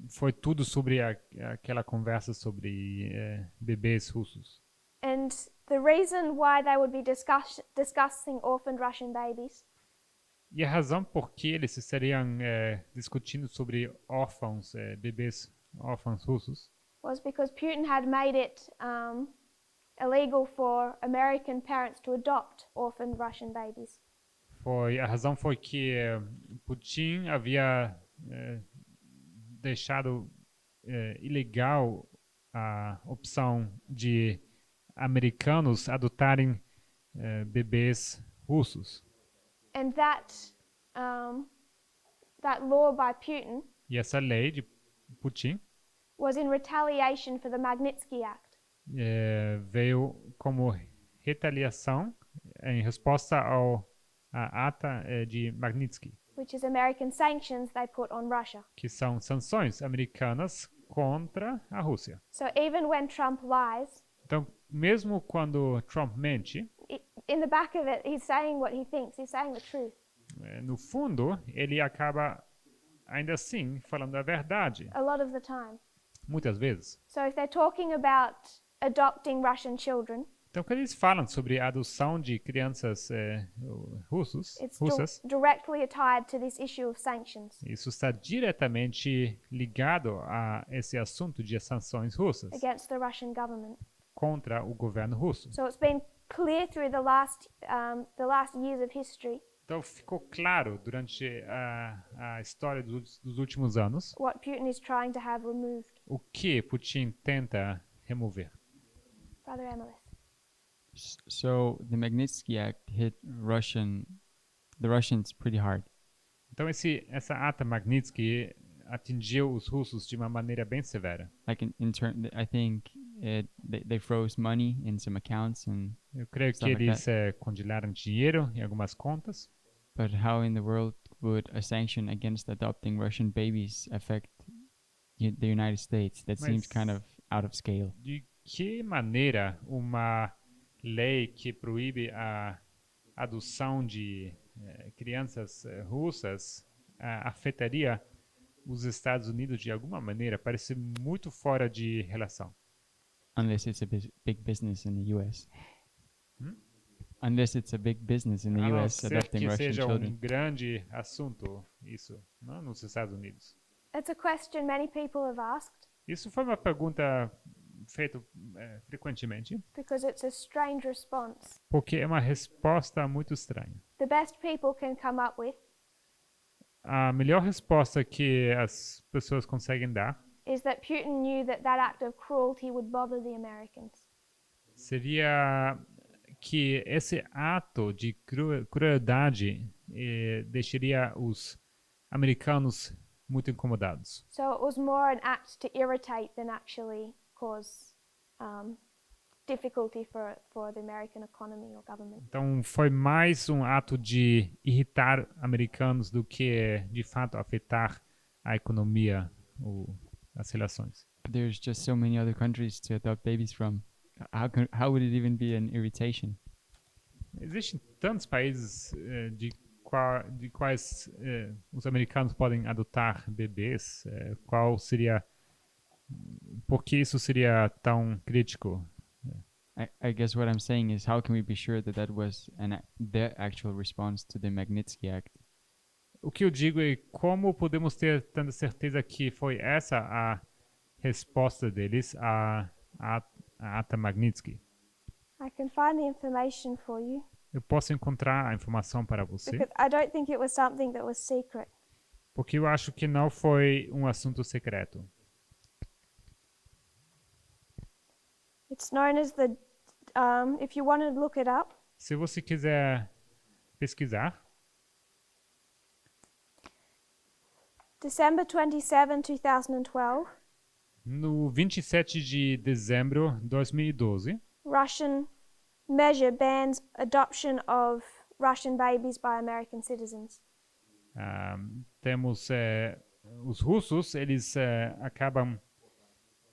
foi tudo sobre aquela conversa sobre bebês russos. And the reason why they would be discussing orphaned Russian babies E a razão por que eles estariam discutindo sobre órfãos, bebês órfãos russos, was because Putin had made it illegal for American parents to adopt orphaned Russian babies. a razão foi que Putin havia deixado ilegal a opção de americanos adotarem bebês russos. And that law by Putin E essa lei de Putin was in retaliation for the Magnitsky Act, veio como retaliação em resposta à ata de Magnitsky, which is American sanctions they put on Russia. que são sanções americanas contra a Rússia. So even when Trump lies, Então, mesmo quando Trump mente, in the back of it, he's saying what he thinks. He's saying the truth. no fundo, ele acaba ainda assim falando a verdade, A lot of the time. muitas vezes. So if they're talking about adopting Russian children, Então, quando eles falam sobre a adoção de crianças it's russas, directly tied to this issue of sanctions isso está diretamente ligado a esse assunto de sanções russas against the Russian government. contra o governo russo. So it's been clear through the last years of history Então, ficou claro durante a história dos últimos anos what Putin is trying to have removed. o que Putin tenta remover. Brother Emilis. So the Magnitsky Act hit the Russians pretty hard. Então essa ata Magnitsky atingiu os russos de uma maneira bem severa. Like I think they froze money in some accounts, Eu creio que Stuff like eles congelaram dinheiro em algumas contas. but how in the world would a sanction against adopting Russian babies affect the United States? That seems Mas- kind of out of scale. De que maneira uma lei que proíbe a adoção de crianças russas afetaria os Estados Unidos de alguma maneira? Parece muito fora de relação. Unless it's a big business in the U.S. Hmm? Unless it's a big business in the A não U.S. ser adopting que Russian seja children. grande assunto isso, não nos Estados Unidos. It's a question many people have asked Isso foi uma pergunta feita frequentemente, because it's a strange response. porque é uma resposta muito estranha. The best people can come up with A melhor resposta que as pessoas conseguem dar is that Putin knew that that act of cruelty would bother the Americans. seria que esse ato de crueldade deixaria os americanos muito incomodados. So it was more an act to irritate than actually cause difficulty for the American economy or government. Então foi mais um ato de irritar americanos do que de fato afetar a economia ou as relações. There's just so many other countries to adopt babies from. How would it even be an irritation? Existem tantos países de quais os americanos podem adotar bebês. Qual seria? Por que isso seria tão crítico? I guess what I'm saying is, how can we be sure that that was the actual response to the Magnitsky Act? O que eu digo é como podemos ter tanta certeza que foi essa a resposta deles à ata Magnitsky? I can find the information for you Eu posso encontrar a informação para você, because I don't think it was something that was secret. porque eu acho que não foi um assunto secreto. It's known as the, if you want to look it up, Se você quiser pesquisar, December 27, 2012, no 27 de dezembro de 2012, Russian measure bans adoption of Russian babies by American citizens. temos os russos, eles acabam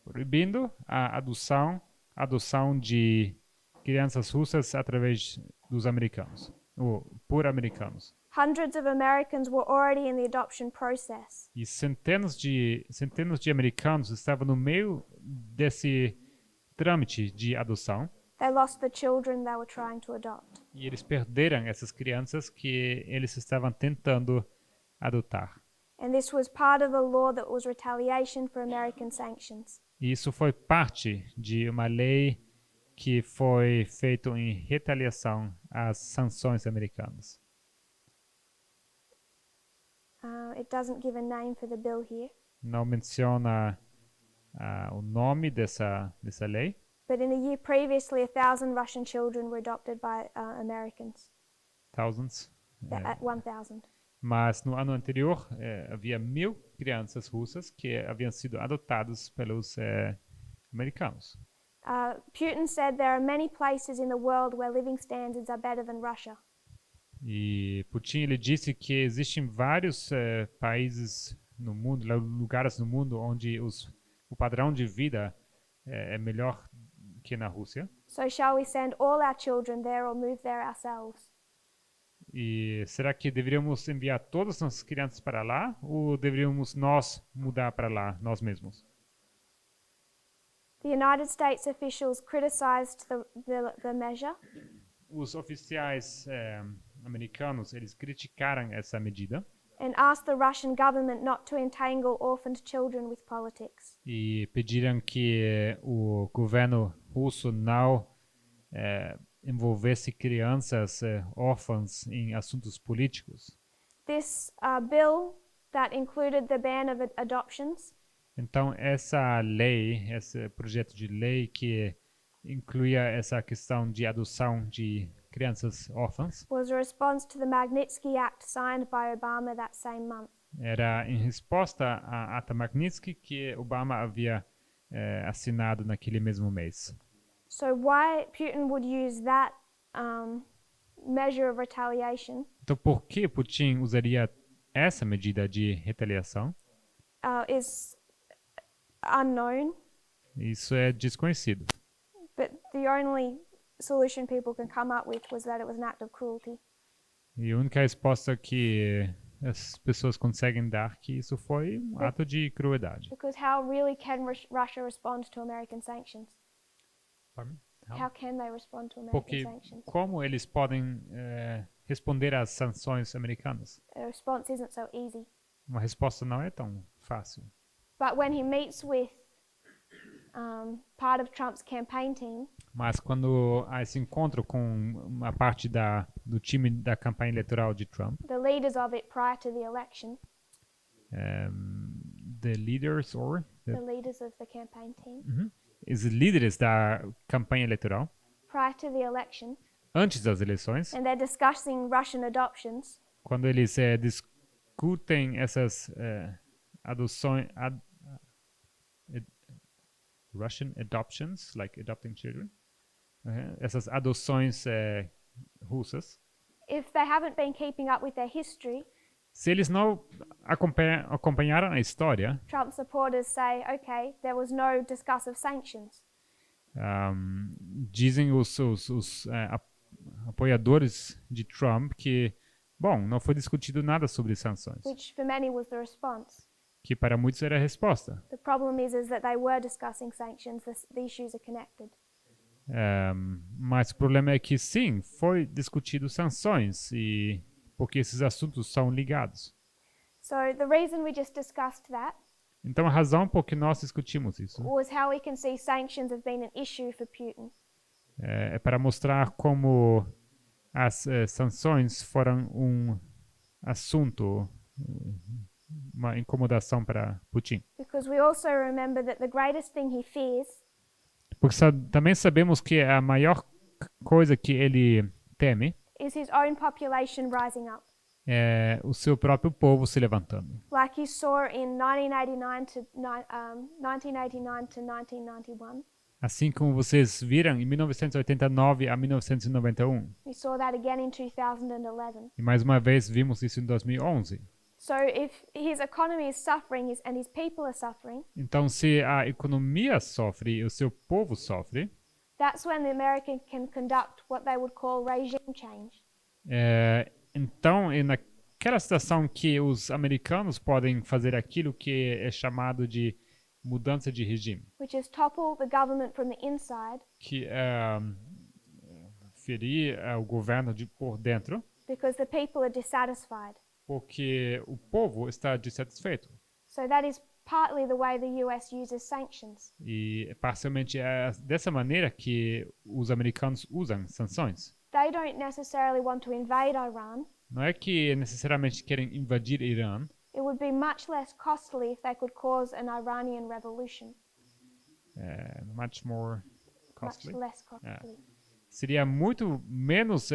proibindo a adoção de crianças russas através dos americanos, ou por americanos. Hundreds of Americans were already in the adoption process. E centenas de americanos estavam no meio desse trâmite de adoção They lost the children they were trying to adopt. e eles perderam essas crianças que eles estavam tentando adotar. And this was part of a law that was retaliation for American sanctions. E isso foi parte de uma lei que foi feita em retaliação às sanções americanas. It doesn't give a name for the bill here, Não menciona o nome dessa lei, but in the year previously, 1,000 Russian children were adopted by Americans. thousands. At 1,000. Mas no ano anterior havia 1.000 crianças russas que haviam sido adotadas pelos americanos. Putin said there are many places in the world where living standards are better than Russia. E Putin ele disse que existem vários países no mundo, lugares no mundo onde o padrão de vida é melhor que na Rússia. So shall we send all our children there or move there ourselves? E será que deveríamos enviar todas as nossas crianças para lá ou deveríamos nós mudar para lá, nós mesmos? The United States officials criticized the measure, Os oficiais americanos, eles criticaram essa medida and asked the Russian government not to entangle orphaned children with politics. e pediram que o governo russo não envolvesse crianças órfãs em assuntos políticos. This bill that included the ban of adoptions Então, essa lei, esse projeto de lei que incluía essa questão de adoção de crianças órfãs, was a response to the Magnitsky Act signed by Obama that same month. era em resposta à ata Magnitsky que Obama havia assinado naquele mesmo mês. So why Putin would use that measure of retaliation Então, por que Putin usaria essa medida de retaliação? is unknown, Isso é desconhecido. but the only solution people can come up with was that it was an act of cruelty. E a única resposta que as pessoas conseguem dar que isso foi um ato de crueldade. Because how really can Russia respond to American sanctions? How can they respond to American Porque sanctions? como eles podem responder às sanções americanas? A response isn't so easy. Uma resposta não é tão fácil. But when he meets with part of Trump's campaign team, Mas quando há esse encontro com uma parte do time da campanha eleitoral de Trump, the leaders of it prior to the election, the leaders the leaders of the campaign team, os líderes da campanha eleitoral, prior to the election, antes das eleições, and they're discussing Russian adoptions, quando eles discutem essas adoções, Russian adoptions, like adopting children, essas adoções russas, if they haven't been keeping up with their history, se eles não acompanharam a história, Trump supporters say, okay, there was no discuss of sanctions. dizem os apoiadores de Trump que, bom, não foi discutido nada sobre sanções, Which for many was the response. que para muitos era a resposta. The problem is that they were discussing sanctions. The issues are connected. Mas o problema é que sim, foi discutido sanções e porque esses assuntos são ligados. So the reason we just discussed that Então a razão por que nós discutimos isso was how we can see sanctions have been an issue for Putin. é para mostrar como as sanções foram um assunto, uma incomodação para Putin. Because we also remember that the greatest thing he fears Porque também sabemos que a maior coisa que ele teme is his own population rising up. é o seu próprio povo se levantando. Like you saw in 1989 to 1991. Assim como vocês viram em 1989 a 1991. We saw that again in 2011. E mais uma vez vimos isso em 2011. So if his economy is suffering and his people are suffering, Então, se a economia sofre e o seu povo sofre, that's when the American can conduct what they would call regime change. então é naquela situação que os americanos podem fazer aquilo que é chamado de mudança de regime, Which is topple the government from the inside que é ferir o governo por dentro, because the people are dissatisfied. porque o povo está dissatisfeito. So that is partly the way the US uses sanctions. E parcialmente é dessa maneira que os americanos usam sanções. They don't necessarily want to invade Iran. Não é que necessariamente querem invadir Irã. It would be much less costly if they could cause an Iranian revolution. Much more costly. Much less costly. Seria muito menos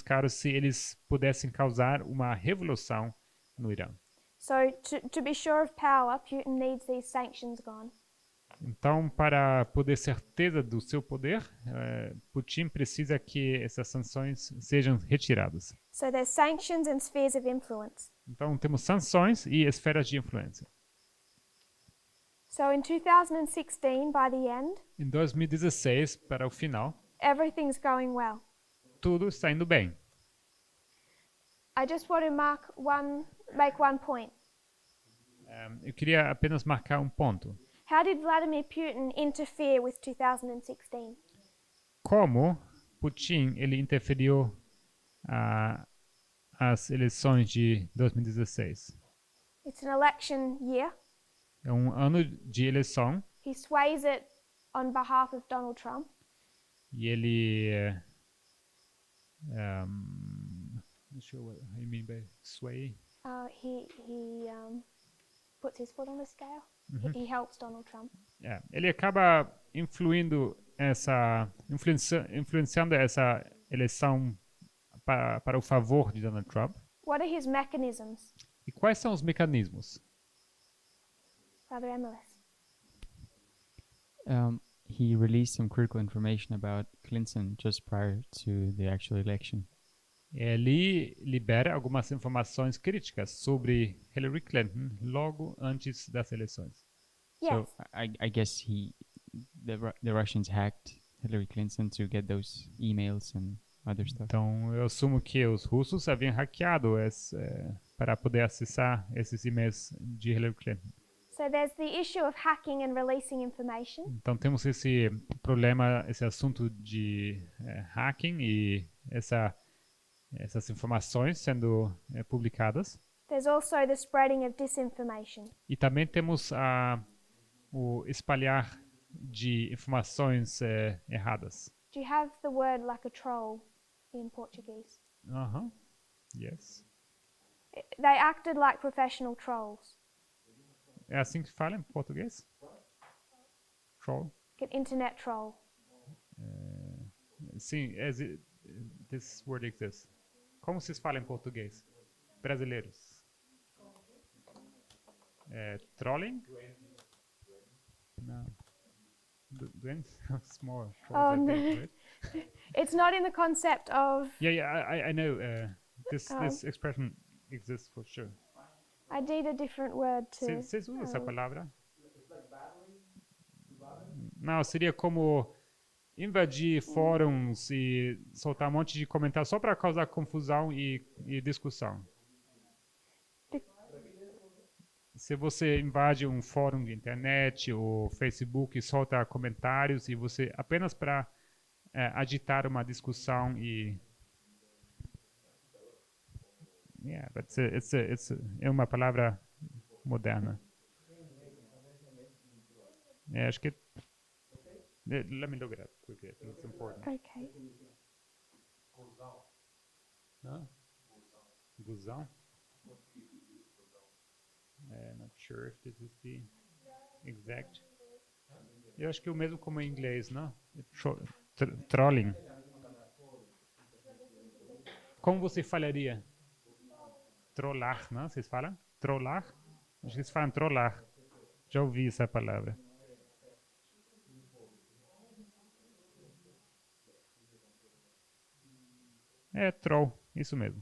caro se eles pudessem causar uma revolução no Irã. So to be sure of power, Putin needs these sanctions gone. Então, para poder certeza do seu poder, Putin precisa que essas sanções sejam retiradas. So there's sanctions and spheres of influence. Então, temos sanções e esferas de influência. So in 2016, by the end, Em 2016, para o final, everything's going well. tudo está indo bem. I just want to make one point. Eu queria apenas marcar um ponto. How did Vladimir Putin interfere with 2016? Como Putin ele interferiu as eleições de 2016? It's an election year. É um ano de eleição He sways it on behalf of Donald Trump. e ele not sure what you mean by sway. He puts his foot on the scale. He helps Donald Trump. ele acaba influenciando essa eleição para o favor de Donald Trump. What are his mechanisms, E quais são os mecanismos? Brother Emilus? He released some critical information about Clinton just prior to the actual election. Ele libera algumas informações críticas sobre Hillary Clinton logo antes das eleições. Yes. So I guess the Russians hacked Hillary Clinton to get those emails and other stuff. Então, eu assumo que os russos haviam hackeado para poder acessar esses e-mails de Hillary Clinton. So there's the issue of hacking and releasing information. Então, temos esse problema, esse assunto de hacking e essas informações sendo publicadas. There's also the spreading of disinformation. E também temos o espalhar de informações erradas. Do you have the word like a troll in Portuguese? Yes. They acted like professional trolls. É assim que fala em português? Troll? Internet troll. Sim, this word exists. Como se fala em português? Brasileiros. Trolling? Não. Doentes? Small. Oh, Trolls are no. big, right? It's not in the concept of. Yeah, I know. This expression exists for sure. I need a different word to. Vocês usam essa palavra? Não, seria como invadir fóruns e soltar um monte de comentários só para causar confusão e discussão. Se você invade um fórum de internet ou Facebook e solta comentários e você apenas para agitar uma discussão e but é uma palavra moderna. Acho que let me look it up quickly. I think it's important. Okay. Gusão? Not sure if this is the exact. Eu acho que é o mesmo como em inglês, não? Trolling. Como você falaria? Trollar, não? Vocês falam? Trollar? Acho que vocês falam trollar. Já ouvi essa palavra. Troll. Isso mesmo.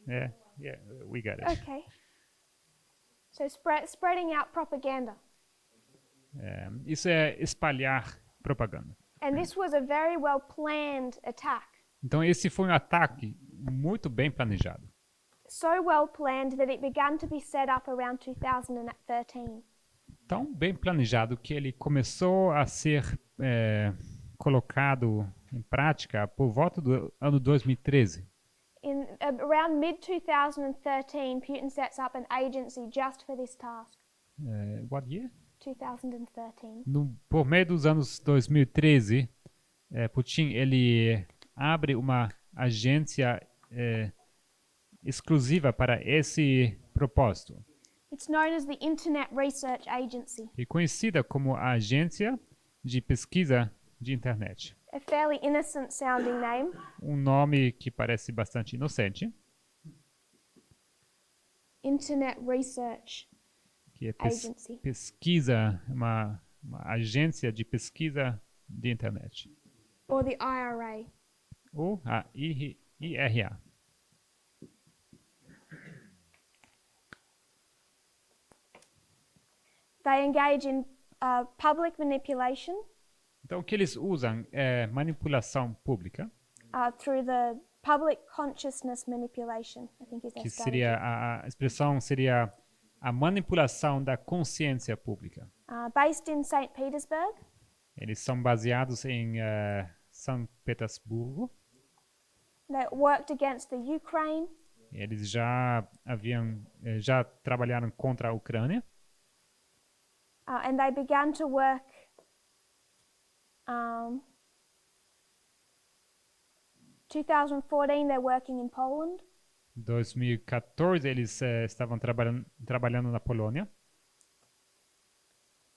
Yeah, we got it. Okay. So spreading out propaganda. Isso é espalhar propaganda. And this was a very well planned attack. Então esse foi um ataque muito bem planejado. So well planned that it began to be set up around 2013. Tão bem planejado que ele começou a ser colocado em prática por volta do ano 2013. In around mid-2013, Putin sets up an agency just for this task. What year? 2013. Por meio dos anos 2013, Putin ele abre uma agência exclusiva para esse propósito. It's known as the Internet Research Agency. E conhecida como a Agência de Pesquisa de Internet. A fairly innocent sounding name. Um nome que parece bastante inocente. Internet Research Que é Agency. pesquisa, uma agência de pesquisa de internet. Or the IRA. Ou a IRA. They engage in public manipulation Então, o que eles usam é manipulação pública, through the public consciousness manipulation, I think is their que strategy. seria a expressão seria a manipulação da consciência pública. Based in St. Petersburg, Eles são baseados em São Petersburgo. they worked against the Ukraine, Eles já trabalharam contra a Ucrânia. and they began to work 2014, they're working in Poland. 2014 eles estavam trabalhando na Polônia.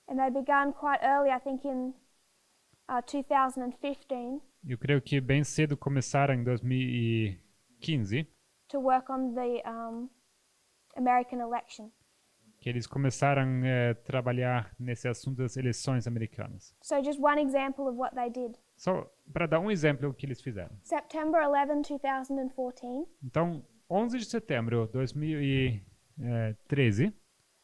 And they began quite early, I think in 2015, Eu creio que bem cedo começaram em 2015, to work on the American election. que eles começaram a trabalhar nesse assunto das eleições americanas. So just one example of what they did. Só para dar um exemplo do que eles fizeram. September 11, 2014, Então, 11 de setembro de 2013,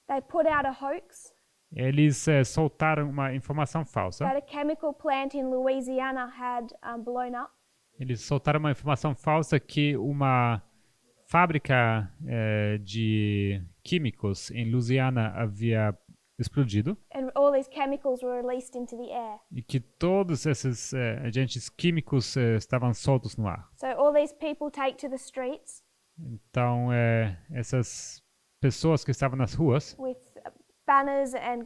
they put out a hoax eles soltaram uma informação falsa. that a chemical plant in Louisiana had blown up. Eles soltaram uma informação falsa que uma fábrica de químicos em Louisiana havia explodido And all these chemicals were released into the air. e que todos esses agentes químicos estavam soltos no ar. So all these people take to the streets Então, essas pessoas que estavam nas ruas, with banners and,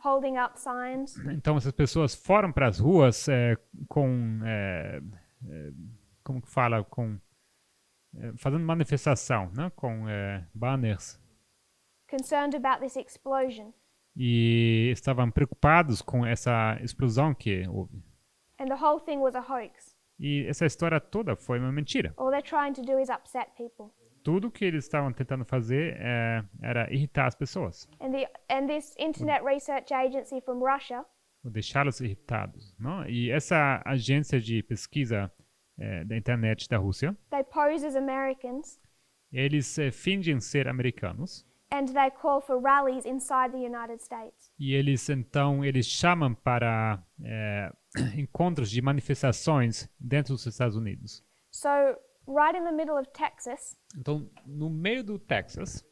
holding up signs. então essas pessoas foram para as ruas com, como que fala, com fazendo manifestação, né? Com banners, Concerned about this explosion. e estavam preocupados com essa explosão que houve. And the whole thing was a hoax. E essa história toda foi uma mentira. All they're trying to do is upset people. Tudo que eles estavam tentando fazer era irritar as pessoas, And this Internet Research Agency from Russia, ou deixá-los irritados, não? E essa agência de pesquisa da internet da Rússia, they pose as Americans eles fingem ser americanos and they call for rallies inside the United States. e eles chamam para encontros de manifestações dentro dos Estados Unidos. So, right in the middle of Texas, Então, no meio do Texas,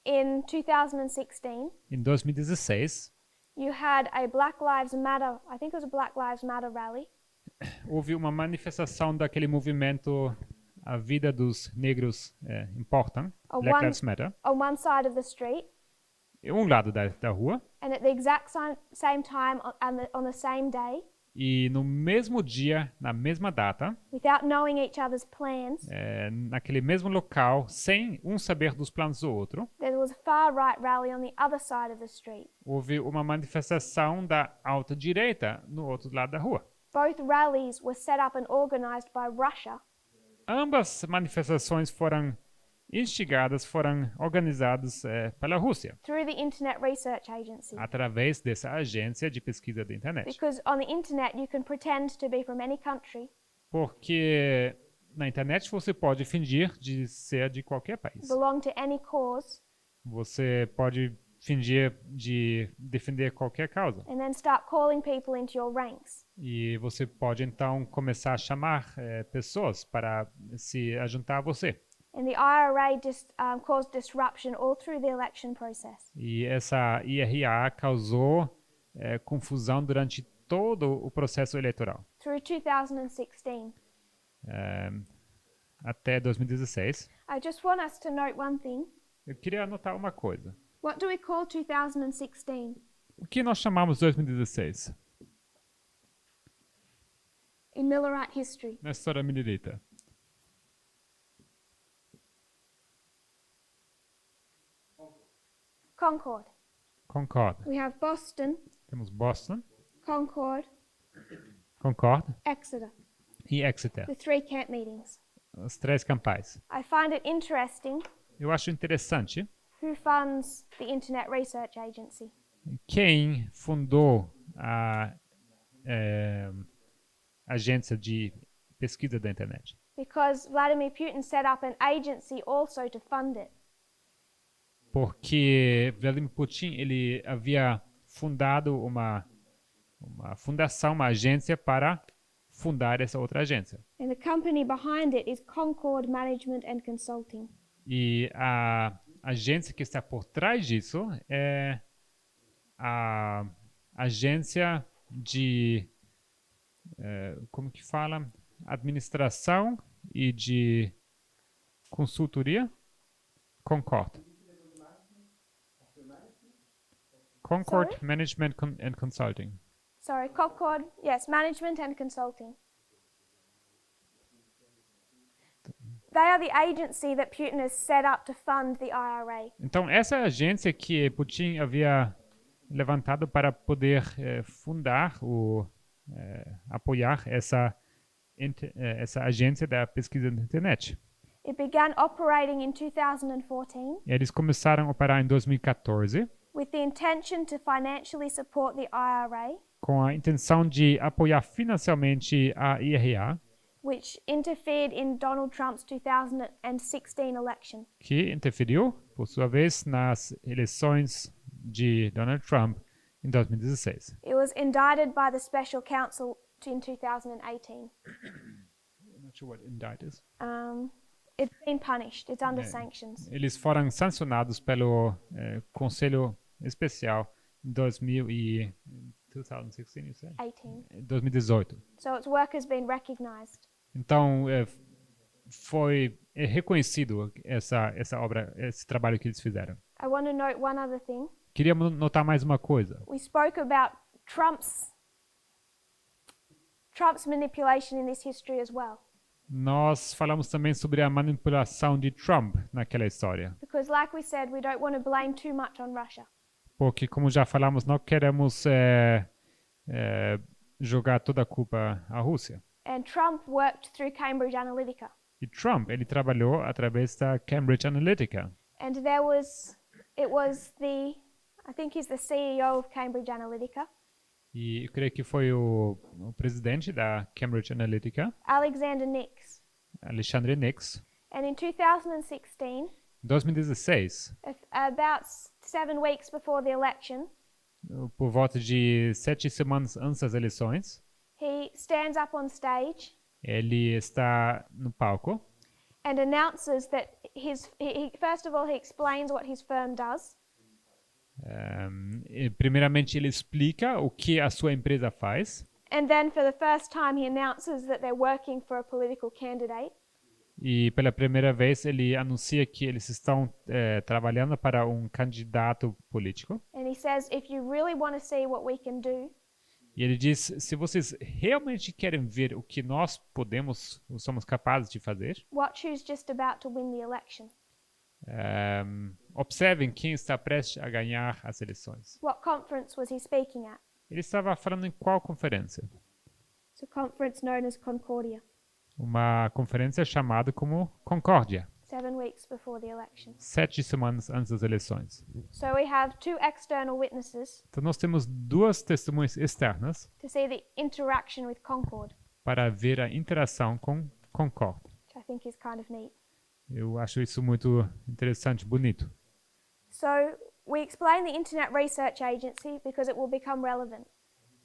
in 2016, em 2016, you had a Black Lives Matter, I think it was a Black Lives Matter rally, houve uma manifestação daquele movimento A Vida dos Negros Importam, Oh, Black one- Lives Matter, on one side of the street, um lado da rua, and at the exact same time on the same day, e no mesmo dia, na mesma data, without knowing each other's plans, naquele mesmo local, sem um saber dos planos do outro, there was a far-right rally on the other side of the street. houve uma manifestação da alta direita no outro lado da rua. Both rallies were set up and organized by Russia, Ambas manifestações foram instigadas, foram organizadas pela Rússia, through the Internet Research Agency. através dessa agência de pesquisa da internet. Because on the internet you can pretend to be from any country, Porque na internet você pode fingir de ser de qualquer país. belong to any cause, Você pode fingir de defender qualquer causa. and then start calling people into your ranks. E você pode então começar a chamar pessoas para se juntar a você. And the IRA just caused disruption all through the election process. E essa IRA causou confusão durante todo o processo eleitoral, Through 2016. até 2016. I just want us to note one thing. Eu queria anotar uma coisa. What do we call 2016? O que nós chamamos de 2016 In Millerite history. na história milita? Concord. Concord. We have Boston, Temos Boston, Concord, Concord Exeter, e Exeter, the three camp meetings. os três campais. I find it interesting Eu acho interessante who funds the Internet Research Agency. quem fundou a agência de pesquisa da internet. Because Vladimir Putin set up an agency also to fund it. Porque Vladimir Putin ele havia fundado uma fundação, uma agência para fundar essa outra agência. And the company behind it is Concord Management and Consulting. E a agência que está por trás disso é a agência de como que fala? Administração e de consultoria? Concord. Concord Sorry? Management and Consulting. Sorry, Concord, yes, Management and Consulting. They are the agency that Putin has set up to fund the IRA. Então, essa agência que Putin havia levantado para poder apoiar essa agência da pesquisa da internet. It began operating in 2014 Eles começaram a operar em 2014 with the intention to financially support the IRA, com a intenção de apoiar financeiramente a IRA, which interfered in Donald Trump's 2016 election. que interferiu, por sua vez, nas eleições de Donald Trump em 2016. It was indicted by the special counsel in 2018. I'm not sure what indict is. It's been punished. It's under sanctions. Eles foram sancionados pelo Conselho Especial em 2016, you said? 2018. So its work has been recognized. Então, foi reconhecido essa obra, esse trabalho que eles fizeram. I want to note one other thing. Queria notar mais uma coisa. We spoke about Trump's manipulation in this history as well. Nós falamos também sobre a manipulação de Trump naquela história. Because like we said, we don't want to blame too much on Russia. Porque, como já falamos, não queremos jogar toda a culpa à Rússia. And Trump worked through Cambridge Analytica. E Trump, ele trabalhou através da Cambridge Analytica. And I think he's the CEO of Cambridge Analytica, E eu creio que foi o presidente da Cambridge Analytica, Alexander Nix. Alexandre Nix. And in 2016, Em 2016, about 7 weeks before the election, por volta de 7 semanas antes das eleições, he stands up on stage ele está no palco and announces that first of all, he explains what his firm does. Primeiramente, ele explica o que a sua empresa faz. And then for the first time, he announces that they're working for a political candidate. E pela primeira vez, ele anuncia que eles estão trabalhando para um candidato político. And he says, if you really want to see what we can do, E ele diz, se vocês realmente querem ver o que nós somos capazes de fazer, watch who's just about to win the election. observem quem está prestes a ganhar as eleições. What conference was he speaking at? Ele estava falando em qual conferência? It's a conference known as Concordia, Uma conferência chamada como Concórdia, 7 weeks before the election. 7 semanas antes das eleições. So we have 2 external witnesses Então nós temos 2 testemunhas externas to see the interaction with Concord, para ver a interação com Concorde. which I think is kind of neat. Eu acho isso muito interessante, bonito. So we explain the Internet Research Agency because it will become relevant.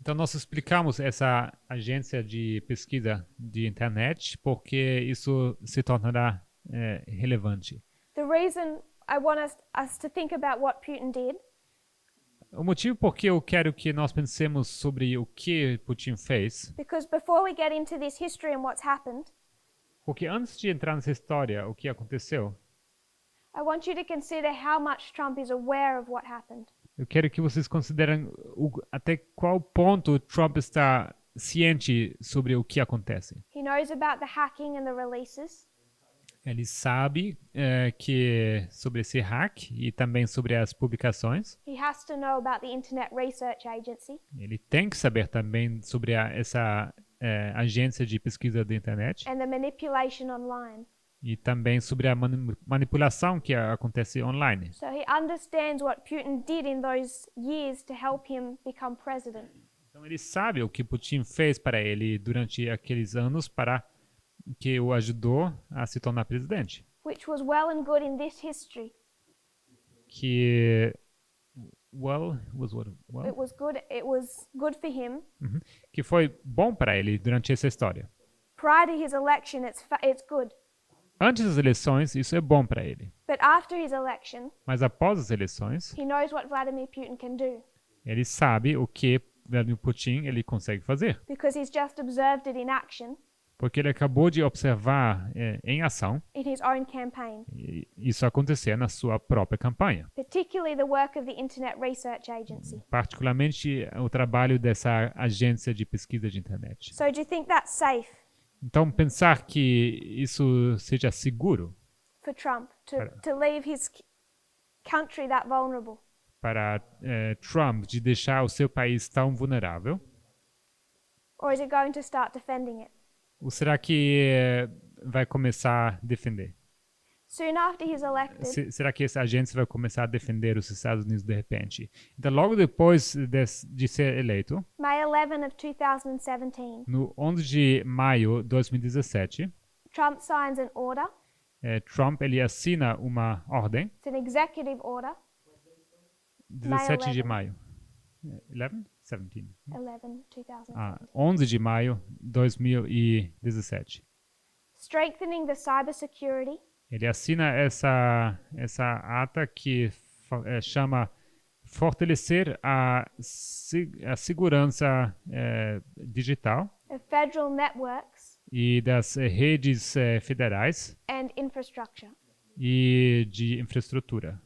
Então nós explicamos essa agência de pesquisa de internet porque isso se tornará relevante. The reason I want us to think about what Putin did O motivo por que eu quero que nós pensemos sobre o que Putin fez, because before we get into this history and what's happened, porque antes de entrar nessa história, o que aconteceu, I want you to consider how much Trump is aware of what happened. eu quero que vocês considerem até qual ponto Trump está ciente sobre o que acontece. He knows about the hacking and the releases. Ele sabe que sobre esse hack e também sobre as publicações. He has to know about the Internet Research Agency. Ele tem que saber também sobre essa agência de pesquisa da internet And the manipulation online. e também sobre a manipulação que acontece online. So he understands what Putin did in those years to help him become president. Então ele sabe o que Putin fez para ele durante aqueles anos para que o ajudou a se tornar presidente. Which was well and good in this history. Que It was good for him. que foi bom para ele durante essa história. Prior to his election, it's good. Antes das eleições, isso é bom para ele. But after his election, Mas após as eleições, he knows what Vladimir Putin can do ele sabe o que Vladimir Putin ele consegue fazer. because he's just observed it in action Porque ele acabou de observar em ação in his own campaign, isso acontecer na sua própria campanha. particularly the work of the Internet Research Agency. Particularmente o trabalho dessa agência de pesquisa de internet. So do you think that's safe Então, pensar que isso seja seguro for Trump to leave his country that vulnerable? para Trump de deixar o seu país tão vulnerável? Or is it going to start defending it? Ou será que vai começar a defender? Soon after he's elected, Será que essa agência vai começar a defender os Estados Unidos de repente? Então, logo depois de ser eleito, May 11 of 2017, no 11 de maio de 2017, Trump signs an order. Trump ele assina uma ordem, It's an executive order, 17 de 11. maio. 11? 17. 11, 2017. 11 de maio de 2017. Strengthening the cybersecurity Ele assina essa ata que chama fortalecer a segurança digital of federal networks e das redes federais and infrastructure. e de infraestrutura.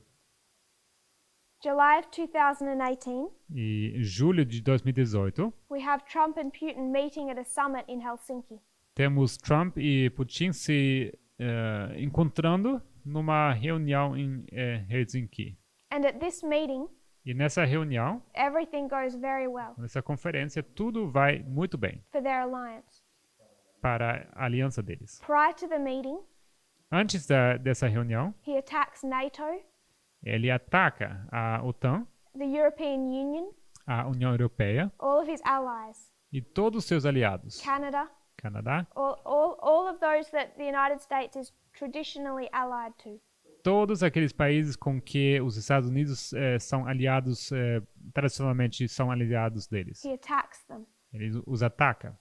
July of 2018, E em julho de 2018, we have Trump and Putin meeting at a summit in Helsinki. temos Trump e Putin se encontrando numa reunião em Helsinki. And at this meeting, E nessa reunião, everything goes very well nessa conferência, tudo vai muito bem for their alliance. para a aliança deles. Prior to the meeting, Antes dessa reunião, he attacks NATO, ele ataca a OTAN, the European Union, a União Europeia all of his allies, e todos os seus aliados. Canada, Canadá, all of those that the United States is traditionally allied to. todos aqueles países com que os Estados Unidos são aliados, tradicionalmente são aliados deles. He attacks them. Ele os ataca.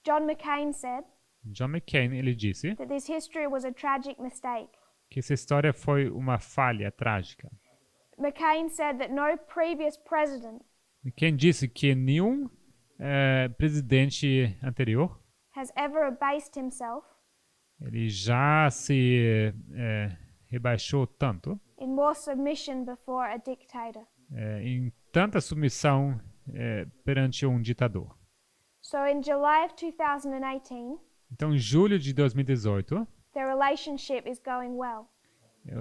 John McCain said John McCain, ele disse that this history was a tragic mistake. que essa história foi uma falha trágica. McCain said that no previous president McCain disse que nenhum presidente anterior has ever abased himself ele já se rebaixou tanto in more submission before a dictator. em tanta submissão perante um ditador. So in July of 2018, Então, em julho de 2018, their relationship is going well.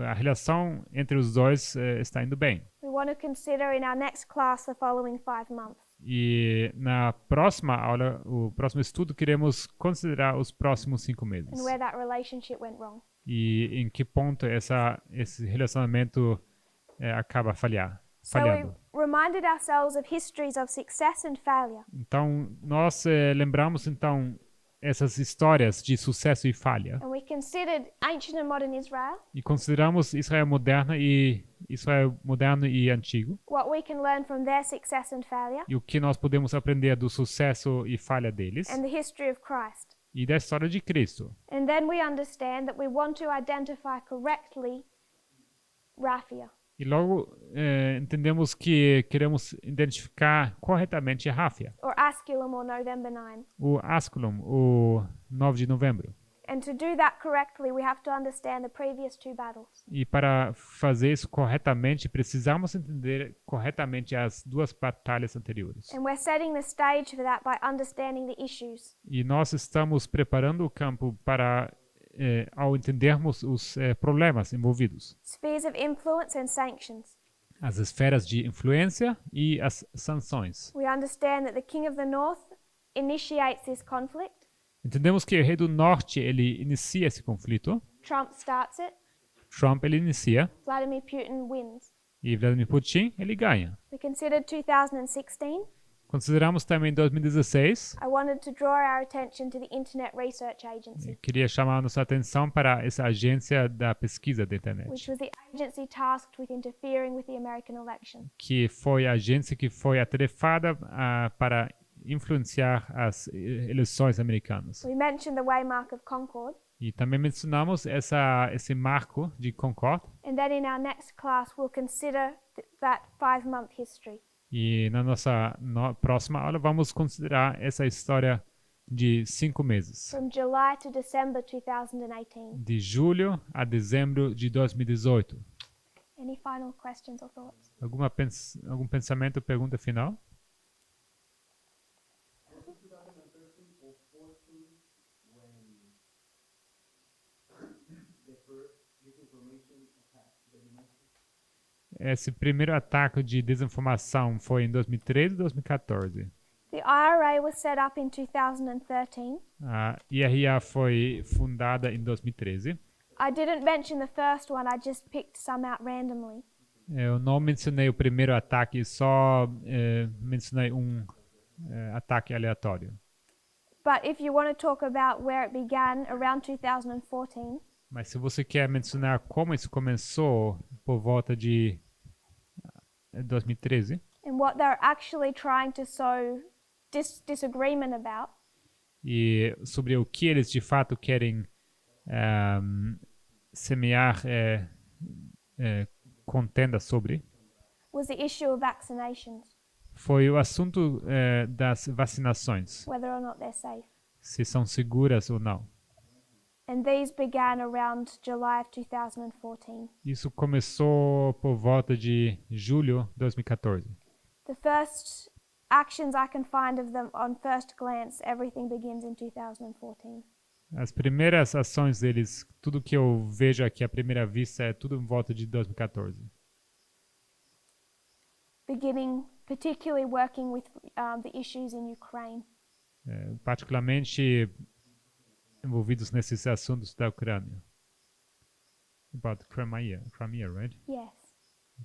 a relação entre os dois está indo bem. We want to consider in our next class the following 5 months. E na próxima aula, o próximo estudo, queremos considerar os próximos 5 meses. And where that relationship went wrong. E em que ponto esse relacionamento acaba falhando. So we reminded ourselves of histories of success and failure. Então, nós lembramos então essas histórias de sucesso e falha And we considered ancient and modern Israel, e consideramos Israel moderno e antigo what we can learn from their success and failure, e o que nós podemos aprender do sucesso e falha deles and the history of Christ. e da história de Cristo. And then we understand that we want to identify correctly Raphia. E logo entendemos que queremos identificar corretamente Ráfia, Or Asculum or November 9. o Asculum, o 9 de novembro. And to do that correctly, we have to understand the previous 2 battles. E para fazer isso corretamente, precisamos entender corretamente as 2 batalhas anteriores. And we're setting the stage for that by understanding the issues. E nós estamos preparando o campo para, ao entendermos os problemas envolvidos, Spheres of influence and sanctions. as esferas de influência e as sanções. We understand that the king of the north initiates this conflict. Entendemos que o rei do norte ele inicia esse conflito. Trump starts it. Trump ele inicia Vladimir Putin wins. e Vladimir Putin ele ganha. We considered 2016. Consideramos também 2016. I wanted to draw our attention to the Internet Research Agency, Eu queria chamar a nossa atenção para essa agência da pesquisa da which internet, was the agency tasked with interfering with the American election. que foi a agência que foi atarefada para influenciar as eleições americanas. We mentioned the Waymark of Concord, E também mencionamos esse marco de Concord. and then in our next class we'll consider that 5-month history. E na nossa próxima aula vamos considerar essa história de 5 meses, From July to December 2018. de julho a dezembro de 2018. Any final questions or thoughts? Algum pensamento, pergunta final? esse primeiro ataque de desinformação foi em 2013 ou 2014? The IRA was set up in 2013. A IRA foi fundada em 2013. I didn't mention the first one, I just picked some out randomly. Eu não mencionei o primeiro ataque, só mencionei um ataque aleatório. But if you want to talk about where it began around 2014, Mas se você quer mencionar como isso começou por volta de 2013 and what they're actually trying to sow disagreement about, e sobre o que eles de fato querem semear contenda sobre, was the issue of vaccinations, foi o assunto das vacinações, whether or not they're safe. se são seguras ou não. And these began around July of 2014. Isso começou por volta de julho de 2014. The first actions I can find of them on first glance, everything begins in 2014. As primeiras ações deles, tudo que eu vejo aqui à primeira vista é tudo em volta de 2014. Beginning particularly working with the issues in Ukraine. Particularmente envolvidos nesses assuntos da Ucrânia. About Crimea, right? Yes.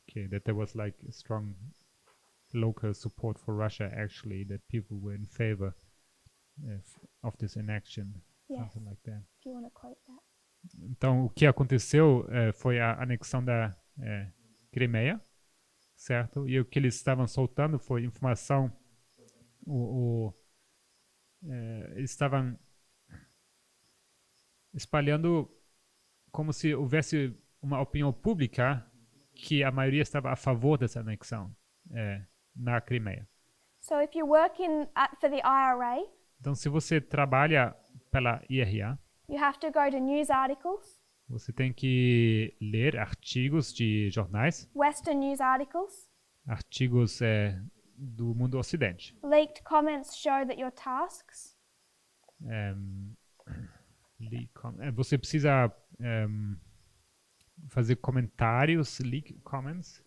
Okay, that there was like a strong local support for Russia actually, that people were in favor of this inaction, Yes. something like that. If you want to quote that. Então, o que aconteceu foi a anexão da Crimeia, certo? E o que eles estavam soltando foi informação. Eles estavam espalhando como se houvesse uma opinião pública que a maioria estava a favor dessa anexão na Crimeia. So if you work for the IRA, Então, se você trabalha pela IRA, you have to go to news articles, você tem que ler artigos de jornais, Western news articles. artigos do mundo ocidente. Leaked comments show that your tasks Você precisa fazer comentários, leak comments.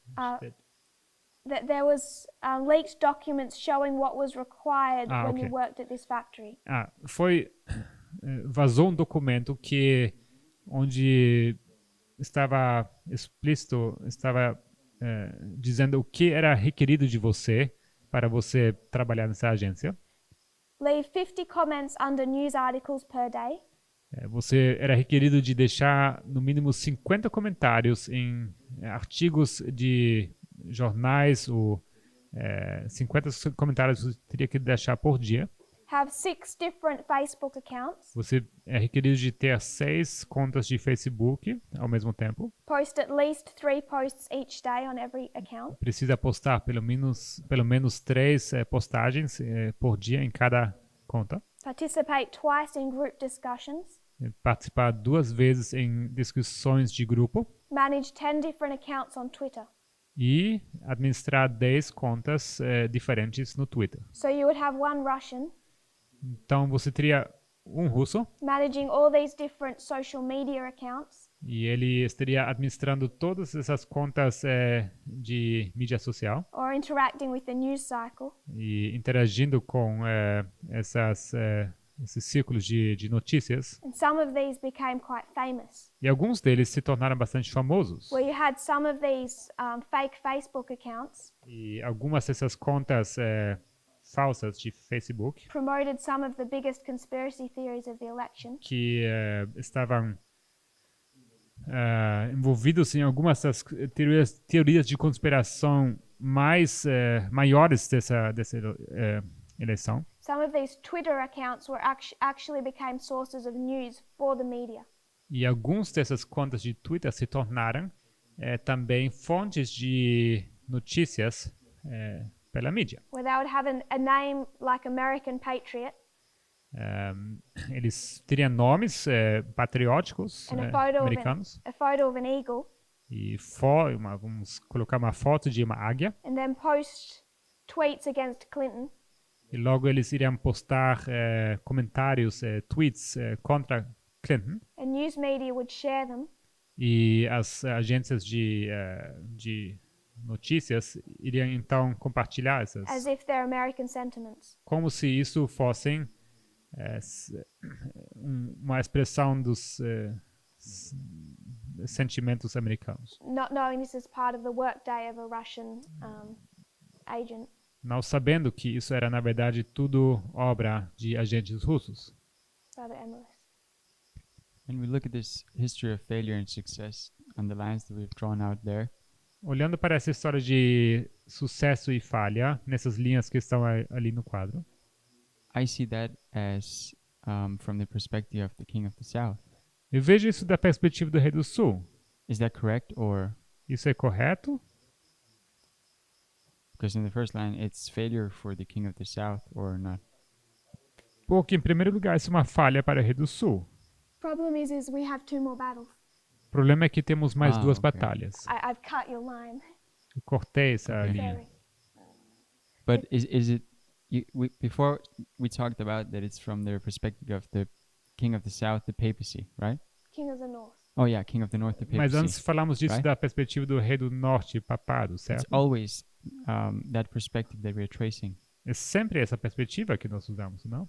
that there was leaked documents showing what was required when okay. you worked at this factory. Vazou um documento onde estava explícito, estava dizendo o que era requerido de você para você trabalhar nessa agência. Leave 50 comments under news articles per day. Você era requerido de deixar no mínimo 50 comentários em artigos de jornais, ou 50 comentários você teria que deixar por dia. Have 6 different Facebook accounts. Você é requerido de ter 6 contas de Facebook ao mesmo tempo. Post at least 3 posts each day on every account. Precisa postar pelo menos 3 postagens por dia em cada conta. Participate twice in group discussions. Participar 2 vezes em discussões de grupo. Manage 10 different accounts on Twitter. E administrar 10 contas diferentes no Twitter. So you would have one Russian Então você teria um russo managing all these different social media accounts. e ele estaria administrando todas essas contas de mídia social Or interacting with the news cycle. e interagindo com esses círculos de notícias. And some of these became quite famous. E alguns deles se tornaram bastante famosos. Where you had some of these fake Facebook accounts E algumas dessas contas falsas de Facebook promoted some of the biggest conspiracy theories of the election. que estavam envolvidos em algumas das teorias de conspiração maiores dessa eleição. Some of these Twitter accounts were actually became sources of news for the media. E alguns dessas contas de Twitter se tornaram também fontes de notícias pela mídia. Where they would have a name like American Patriot Eles teriam nomes patrióticos and a americanos photo of an eagle, e vamos colocar uma foto de uma águia and then post tweets against Clinton. e logo eles iriam postar comentários, tweets contra Clinton And news media would share them. e as agências de notícias, iria então compartilhar essas, as if they're American sentiments. como se isso fossem uma expressão dos sentimentos americanos. Not knowing this is part of the workday of a Russian agent. Não sabendo que isso era, na verdade, tudo obra de agentes russos. Brother Emily. When we look at this history of failure and success on the lines that we've drawn out there, Olhando para essa história de sucesso e falha, nessas linhas que estão ali no quadro, I see that as from the perspective of the King of the South. eu vejo isso da perspectiva do Rei do Sul. Is that correct? Or Isso é correto? because in the first line it's failure for the King of the South or not? Porque, em primeiro lugar, isso é uma falha para o Rei do Sul. Problem is we have 2 more battles. O problema é que temos mais Ah, duas ok. batalhas. I've cut your line. Eu cortei essa Ok. linha. Sorry. But is it before we talked about that it's from the perspective of the King of the South, the papacy, right? King of the North. Oh yeah, King of the North, the papacy. Mas antes falamos disso right? da perspectiva do Rei do Norte, papado, It's certo? always that perspective that we're tracing. É sempre essa perspectiva que nós usamos, não?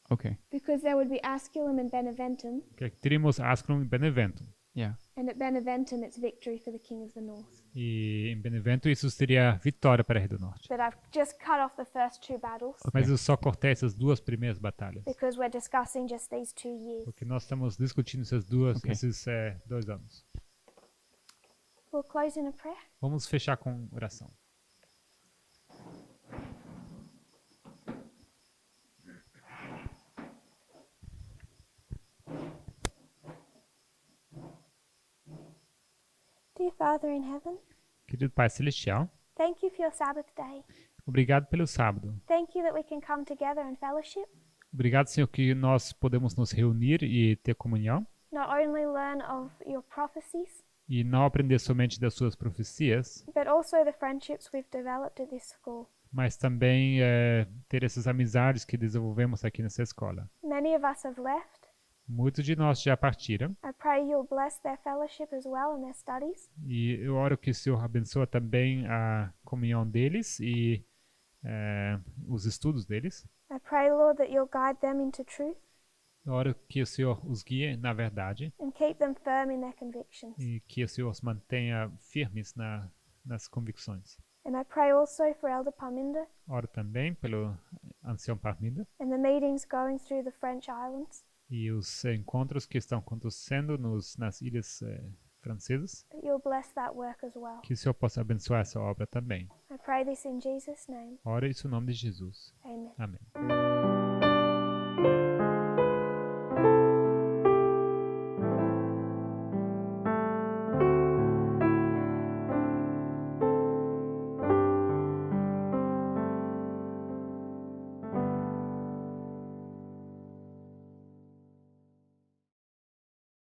Okay. Because there would be Asculum and Beneventum, Que teríamos Asculum e Beneventum. Yeah. and at Beneventum it's victory for the King of the North. E em Benevento isso seria vitória para o Rei do Norte. But I've just cut off the first 2 battles Mas eu só cortei essas duas primeiras batalhas. because we're discussing just these 2 years. Porque nós estamos discutindo Ok. esses 2 anos. We'll close in a prayer. Vamos fechar com oração. Dear Father in heaven, Querido Pai Celestial, thank you for your Sabbath day. obrigado pelo sábado. Thank you that we can come together in fellowship, Obrigado, Senhor, que nós podemos nos reunir e ter comunhão. not only learn of your prophecies, E não aprender somente das suas profecias, but also the friendships we've developed at this school. mas também ter essas amizades que desenvolvemos aqui nessa escola. Many of us have left. Muitos de nós já partiram I pray you'll bless their fellowship as well and their studies. e eu oro que o Senhor abençoe também a comunhão deles e os estudos deles. I pray, Lord, that you'll guide them into truth Eu oro que o Senhor os guie na verdade and keep them firm in their convictions. e que o Senhor os mantenha firmes nas convicções. And I pray also for Elder Parminder Oro também pelo ancião Parminda and the meetings going through the French islands, e os encontros que estão acontecendo nas ilhas francesas. that you'll bless that work as well. Que o Senhor possa abençoar essa obra também. I pray this in Jesus' name. Oro isso em nome de Jesus. Amen. Amém.